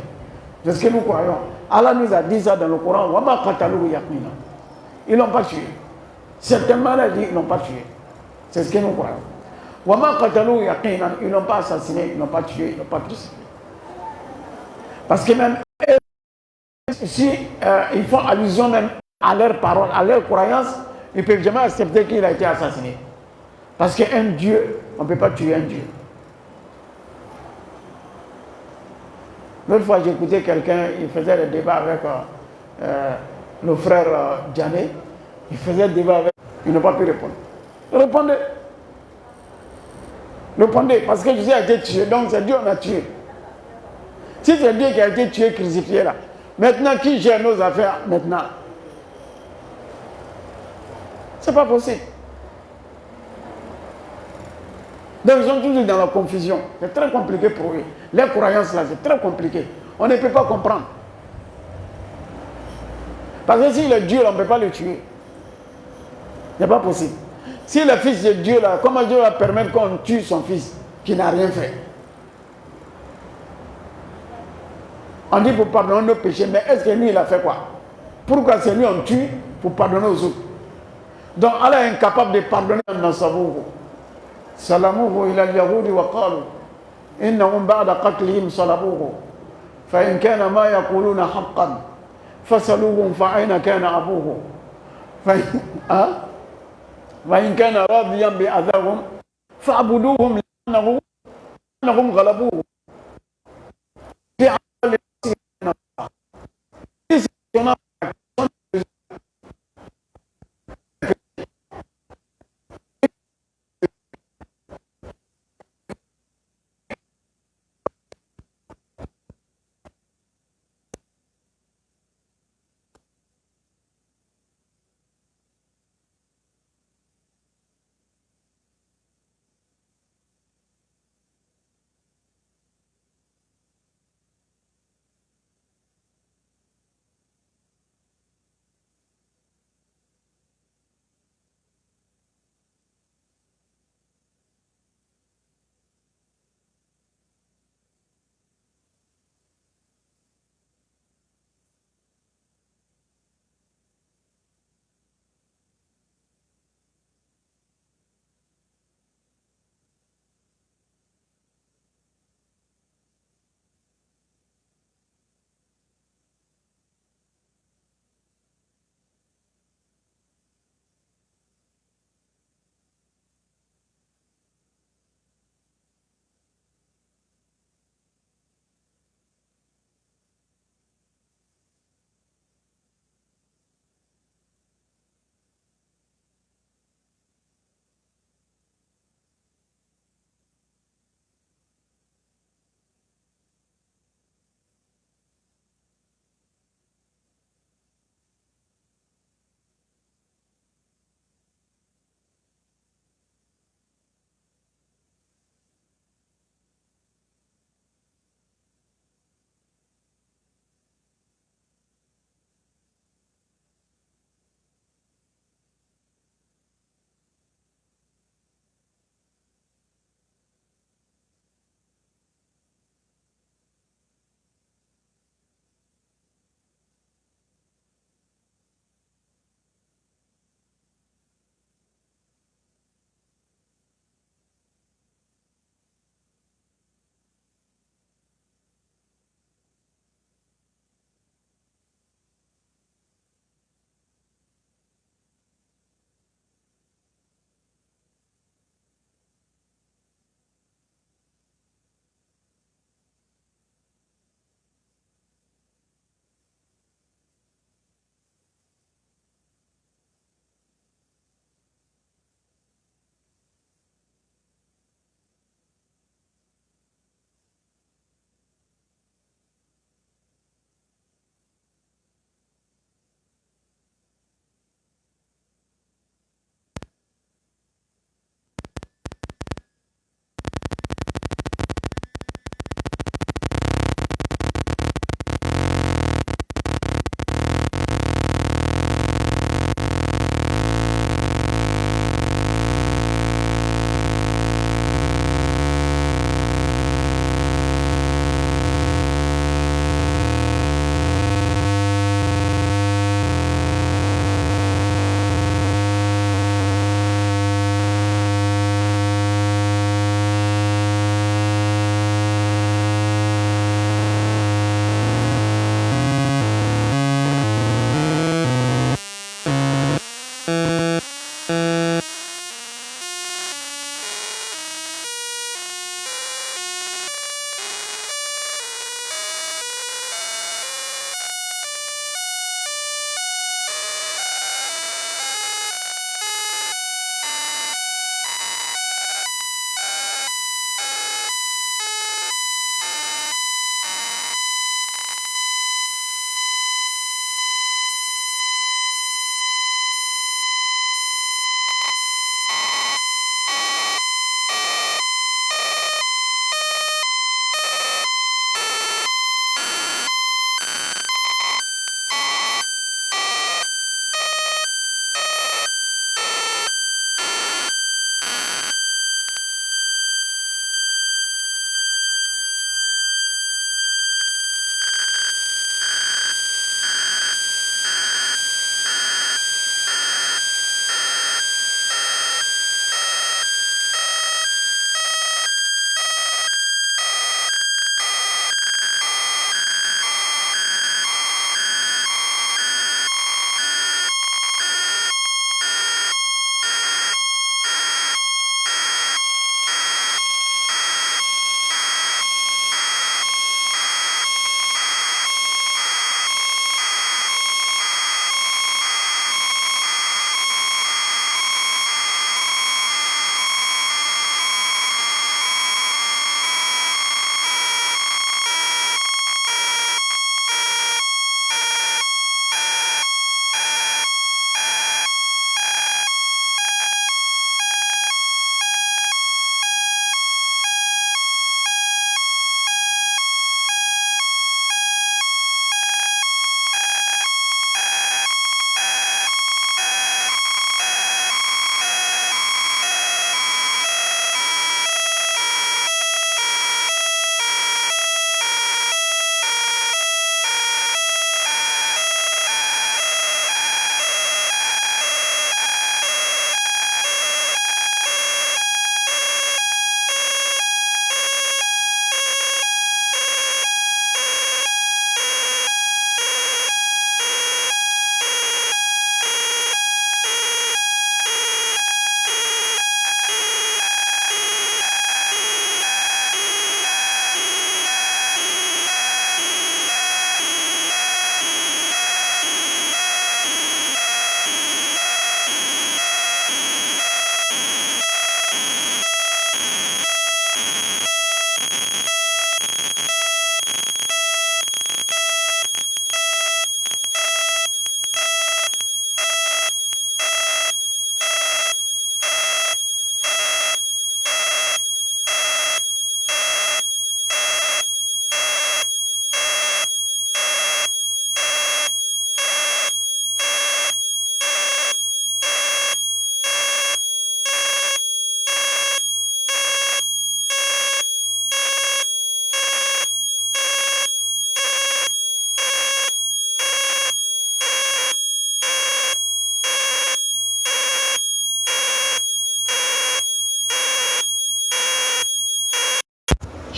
C'est ce que nous croyons. Allah nous a dit ça dans le Coran. Wama qataluhu yaqinan. Ils ne l'ont pas tué. Certainement Allah dit ils ne l'ont pas tué. C'est ce que nous croyons. Wama qataluhu yaqinan. Ils ne l'ont pas assassiné, ils ne l'ont pas tué, ils ne l'ont pas crucifié. Parce que même si ils font allusion même à leurs paroles, à leurs croyances, ils ne peuvent jamais accepter qu'il a été assassiné. Parce qu'un Dieu, on ne peut pas tuer un Dieu. L'autre fois, j'ai écouté quelqu'un, il faisait le débat avec le frère Djané. Il faisait le débat avec... Il n'a pas pu répondre. Répondez. Répondez, parce que Jésus a été tué, donc c'est Dieu qui a tué. Si c'est Dieu qui a été tué, crucifié là, maintenant qui gère nos affaires maintenant? C'est pas possible. Donc ils sont toujours dans la confusion. C'est très compliqué pour eux. Les croyances là, c'est très compliqué. On ne peut pas comprendre. Parce que s'il est Dieu, on ne peut pas le tuer. Ce n'est pas possible. Si le fils de Dieu là, comment Dieu va permettre qu'on tue son fils qui n'a rien fait? On dit pour pardonner nos péchés, mais est-ce que lui il a fait quoi? Pourquoi c'est lui on tue pour pardonner aux autres? Donc Allah est incapable de pardonner à Nasabuhu. Salamuhu ila al-yahudi wa qalu innahum ba'da qatlihim salabuhu fa in kana ma yaquluna haqqan fasaluhum fa ayna kana abuhu fa in kana radiyan bi adahum fa'buduhum li'annahum ghalabuhu.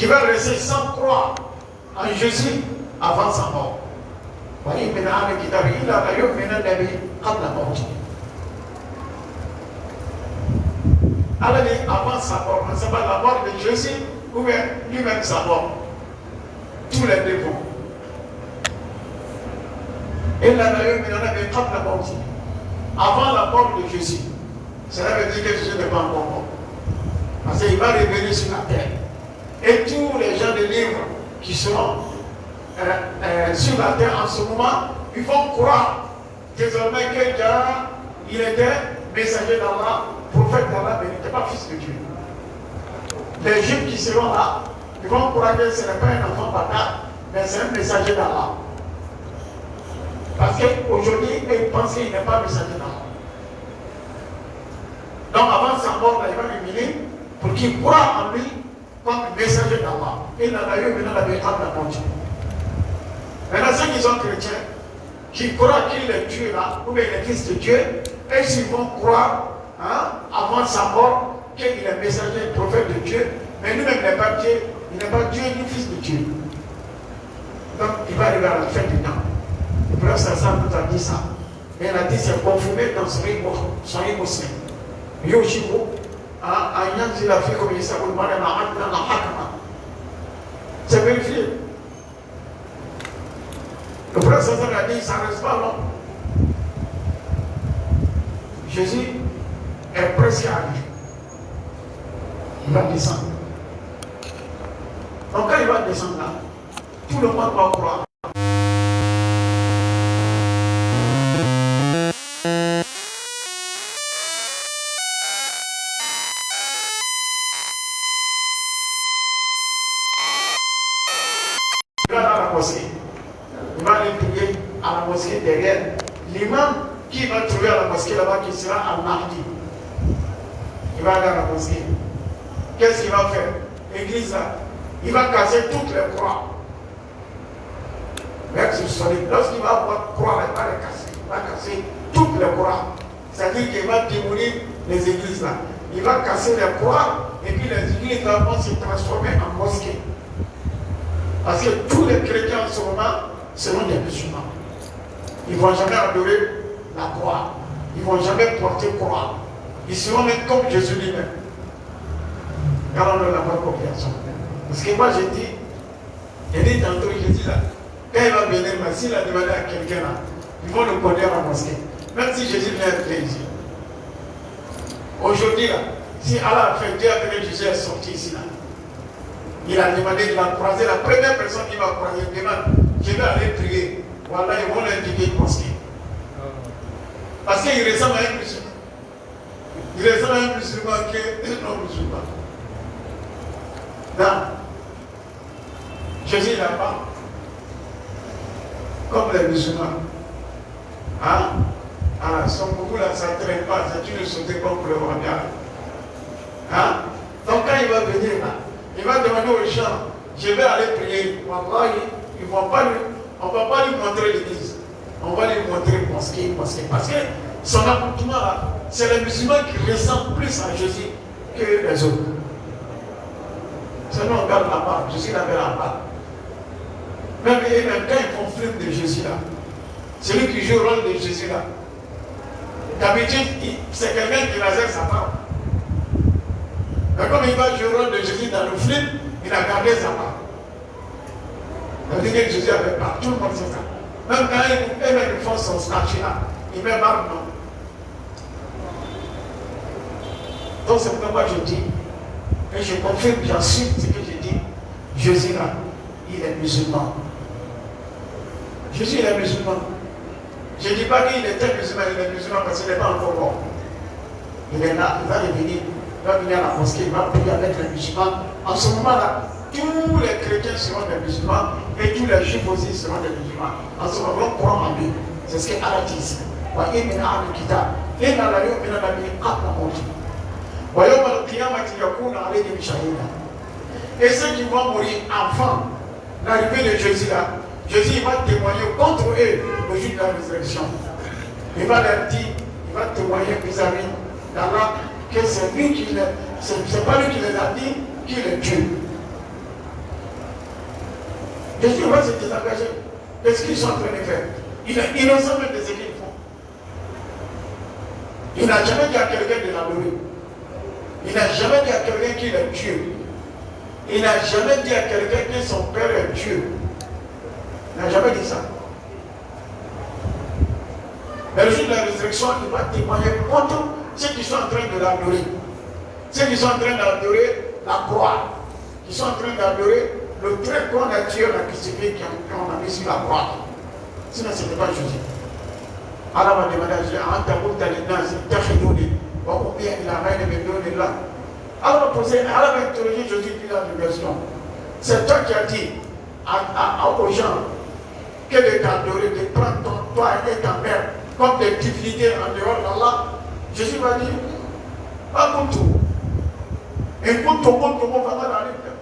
qui va rester sans croire en Jésus avant sa mort. Voyez, maintenant, il a alors, avant sa mort, on ne sait pas la mort de Jésus ou bien lui-même sa mort. Tous les deux vont. Et là, avant la mort de Jésus, cela veut dire que Jésus n'est pas encore mort. Parce qu'il va revenir sur la terre. Et tous les gens de livres qui seront sur la terre en ce moment, ils vont croire désormais que il était messager d'Allah, prophète d'Allah, mais il n'était pas fils de Dieu. Les Juifs qui seront là, ils vont croire que ce n'est pas un enfant bâtard, mais c'est un messager d'Allah. Parce qu'aujourd'hui, ils pensent qu'il n'est pas messager d'Allah. Donc avant sa mort, il va l'humilier pour qu'il croit en lui comme messager d'Allah. Et il en a eu maintenant la véritable mort. Maintenant, ceux qui sont chrétiens, qui croient qu'il est Dieu là, ou bien il est fils de Dieu, et s'ils vont croire, avant sa mort, qu'il est messager et prophète de Dieu, mais lui-même n'est pas Dieu, il n'est pas Dieu ni fils de Dieu. Donc il va arriver à la fin du temps. Le prophète nous a dit ça. Et il a dit c'est confirmé dans son livre muslim. Yoshibo, Ayanzi l'a fait comme il s'est voulu parler dans la Hakama. C'est vérifié. Le prophète a dit ça ne reste pas long. Jésus est presque arrivé. Il va descendre. Donc quand il va descendre là, tout le monde va croire. Il va dans la mosquée. Il va aller prier à la mosquée derrière. L'imam qui va trouver à la mosquée là-bas, qui sera Al-Mahdi. Il va aller à la mosquée. Qu'est-ce qu'il va faire? L'église là, il va casser toutes les croix. Même sur solide. Lorsqu'il va avoir croix, il va les casser. Il va casser toutes les croix. C'est-à-dire qu'il va démolir les églises là. Il va casser les croix et puis les églises là vont se transformer en mosquées. Parce que tous les chrétiens en ce moment seront des musulmans. Ils ne vont jamais adorer la croix. Ils ne vont jamais porter croix. Ils seront même comme Jésus lui-même. Car on a la bonne compréhension. Parce que moi j'ai dit tantôt, Jésus là, quand il va venir, s'il a demandé à quelqu'un là, ils vont le connaître à la mosquée. Même si Jésus vient être ici. Aujourd'hui là, si Allah a fait Dieu a fait Jésus est sorti ici là. Il a demandé de la croiser. La première personne qui va croiser demande, je vais aller prier. Voilà, ils vont l'indiquer une mosquée. Parce qu'il ressemble à un musulman. Il ressemble à un musulman qui est non musulman. Non. Jésus n'a pas. Comme les musulmans. Alors, son beaucoup là, ça ne traîne pas. Ça, tu ne sautais pas pour le voir bien. Donc, quand il va venir là, il va demander aux gens, je vais aller prier. Wallah, ils vont pas lui, on ne va pas lui montrer l'église. On va lui montrer mosquée. Parce que son accomplissement là, c'est les musulmans qui ressemblent plus à Jésus que les autres. Sinon, on garde la part. Jésus avait la part. Même quand ils font film de Jésus là, celui qui joue le rôle de Jésus là, d'habitude, c'est quelqu'un qui laisse sa part. Mais comme il va jouer le rôle de Jésus dans le film, il a gardé sa part. Ça veut dire que Jésus avait part. Tout le monde sait ça. Même quand ils font son statut là, il met barbe, non. Donc c'est pourquoi moi je dis, et je confirme bien sûr ce que j'ai dit, Jésus là, il est musulman. Jésus il est musulman. Je ne dis pas qu'il était musulman, il est musulman parce qu'il n'est pas encore mort. Il est là, il va revenir. Il va venir à la mosquée, il va prier avec les musulmans. En ce moment-là, tous les chrétiens seront des musulmans et tous les juifs aussi seront des musulmans. En ce moment, on croit en lui. C'est ce qu'Allah dit ici. Et ceux qui vont mourir avant l'arrivée de Jésus là, Jésus il va témoigner contre eux au jour de la résurrection. Il va leur dire, il va témoigner vis-à-vis d'Allah que c'est lui qui les, c'est pas lui qui les a dit qu'il est Dieu. Jésus va se désengager de ce qu'ils sont en train de faire. Il est innocent même de ce qu'ils font. Il n'a jamais dit à quelqu'un de l'adorer. Il n'a jamais dit à quelqu'un qu'il est Dieu. Il n'a jamais dit à quelqu'un que son père est Dieu. Il n'a jamais dit ça. Mais le jour de la résurrection, il va témoigner contre ceux qui sont en train de l'adorer. Ceux qui sont en train d'adorer la croix. Qui sont en train d'adorer le trait qu'on a tué, on a crucifié, qu'on a mis sur la croix. Sinon, ce n'est pas Jésus. Allah va demander à Jésus, Allah va poser, Allah va interroger Jésus dans une version. C'est toi qui as dit aux gens que de t'adorer, de prendre toi et ta mère comme des divinités en dehors d'Allah. Jésus va dire, pas comme tout. Et pour tout le monde va dans les pleurs.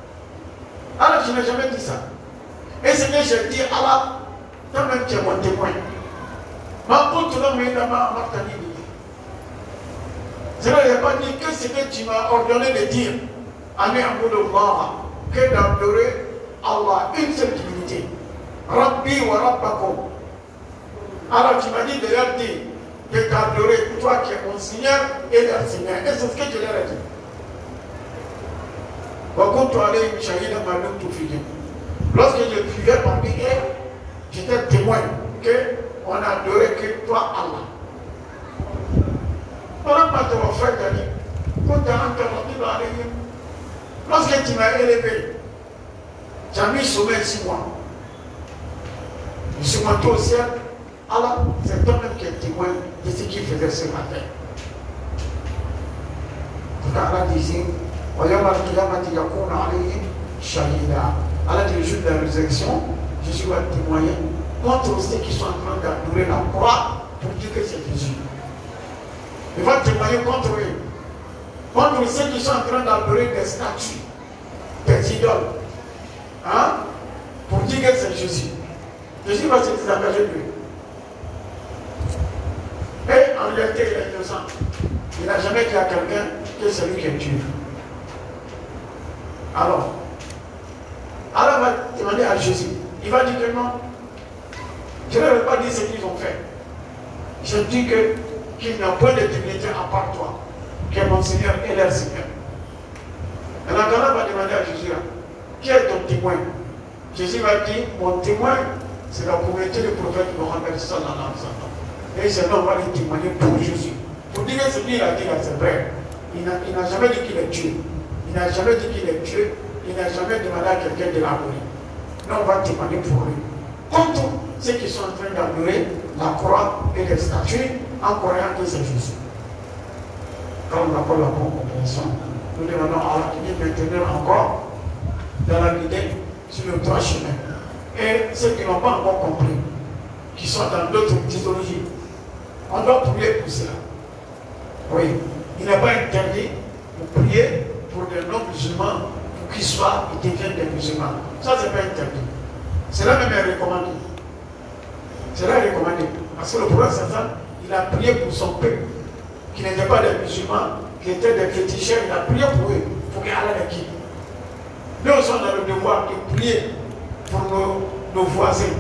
Allah, je n'ai jamais dit ça. Et ce que j'ai dit, Allah, toi-même tu es mon témoin. Cela n'a pas dit que ce que tu m'as ordonné de dire, que d'adorer Allah, une seule divinité. Rabbi wa Rabbakum. Alors tu m'as dit de leur dire de t'adorer, toi qui es mon Seigneur et leur Seigneur. Et c'est ce que je leur ai dit. Lorsque je vivais parmi eux, j'étais témoin qu'on n'adorait que toi, Allah. Lorsque tu m'as élevé, tu as mis sommeil sur moi. Je suis monté au ciel. Allah, c'est toi-même qui es témoin de ce qu'il faisait ce matin. Tout à l'heure disait, Allah dit le jour de la résurrection, Jésus va témoigner contre ceux qui sont en train d'adorer la croix pour dire que c'est Jésus. Il va témoigner contre eux, contre ceux qui sont en train d'adorer des statues, des idoles, hein, pour dire que c'est Jésus. Jésus va se désengager de lui. Et en réalité, il est innocent. Il n'a jamais dit à quelqu'un que c'est lui qui est Dieu. Alors, Allah va demander à Jésus. Il va dire que non. Je ne vais pas dire ce qu'ils ont fait. Je dis qu'il n'y a pas de divinité à part toi, qui est mon Seigneur et leur Seigneur. Et là, Allah va demander à Jésus, qui est ton témoin? Jésus va dire, mon témoin, c'est la communauté du prophète Mohammed sallallahu alayhi wa sallam. Et ce nom va lui témoigner pour Jésus. Pour dire que ce qu'il a dit là, c'est vrai. Il n'a jamais dit qu'il est Dieu. Il n'a jamais dit qu'il est Dieu. Il n'a jamais demandé à quelqu'un de l'adorer. Là, on va témoigner pour lui. Contre ceux qui sont en train d'adorer la croix et les statues en croyant que c'est Jésus. Quand on n'a pas la bonne compréhension, nous demandons à Allah de maintenir encore dans la guidée sur le droit chemin. Et ceux qui n'ont pas encore compris, qui sont dans d'autres idéologies, on doit prier pour cela. Oui, il n'est pas interdit de prier pour des non-musulmans pour qu'ils soient, ils deviennent des musulmans. Ça, ce n'est pas interdit. Cela même est recommandé. Cela est recommandé. Parce que le prophète Satan, il a prié pour son peuple, qui n'étaient pas des musulmans, qui étaient des féticheurs, il a prié pour eux, pour qu'Allah les quitte. Nous aussi, on a le devoir de prier pour nos voisins.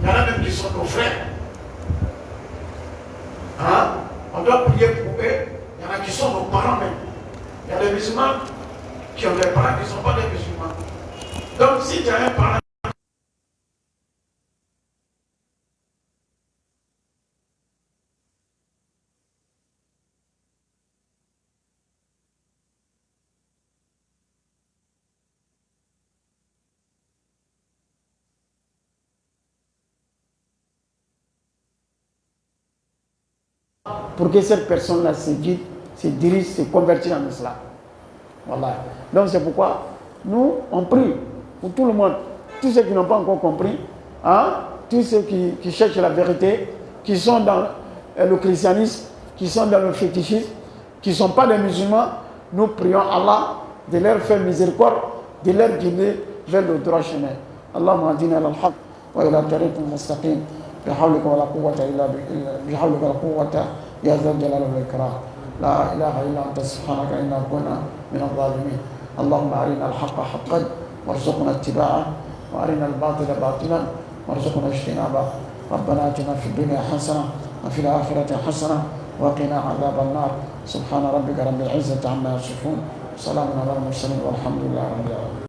Il y en a même qui sont nos frères. Hein? On doit prier pour eux. Il y en a qui sont nos parents même. Il y a des musulmans qui ont des parents qui ne sont pas des musulmans. Donc si tu as un parent, pour que cette personne-là se dirige, se convertisse en islam. Voilà. Donc c'est pourquoi nous, on prie pour tout le monde, tous ceux qui n'ont pas encore compris, hein, tous ceux qui cherchent la vérité, qui sont dans le christianisme, qui sont dans le fétichisme, qui ne sont pas des musulmans, nous prions Allah de leur faire miséricorde, de leur guider vers le droit chemin. Allahumma adina al-haq wa ila tariqin mustaqim. بحولك ولا قوة إلا بحولك ولا قوة يا ذا الجلال والإكرام لا إله إلا أنت سبحانك إنا كنا من الظالمين اللهم أرنا الحق حقا وارزقنا اتباعه وأرنا الباطل باطلا وارزقنا اجتنابه. ربنا آتنا في الدنيا حسنة وفي الآخرة حسنة وقنا عذاب النار. سبحان ربك رب العزة عما يصفون، سلام على المرسلين والحمد لله رب العالمين.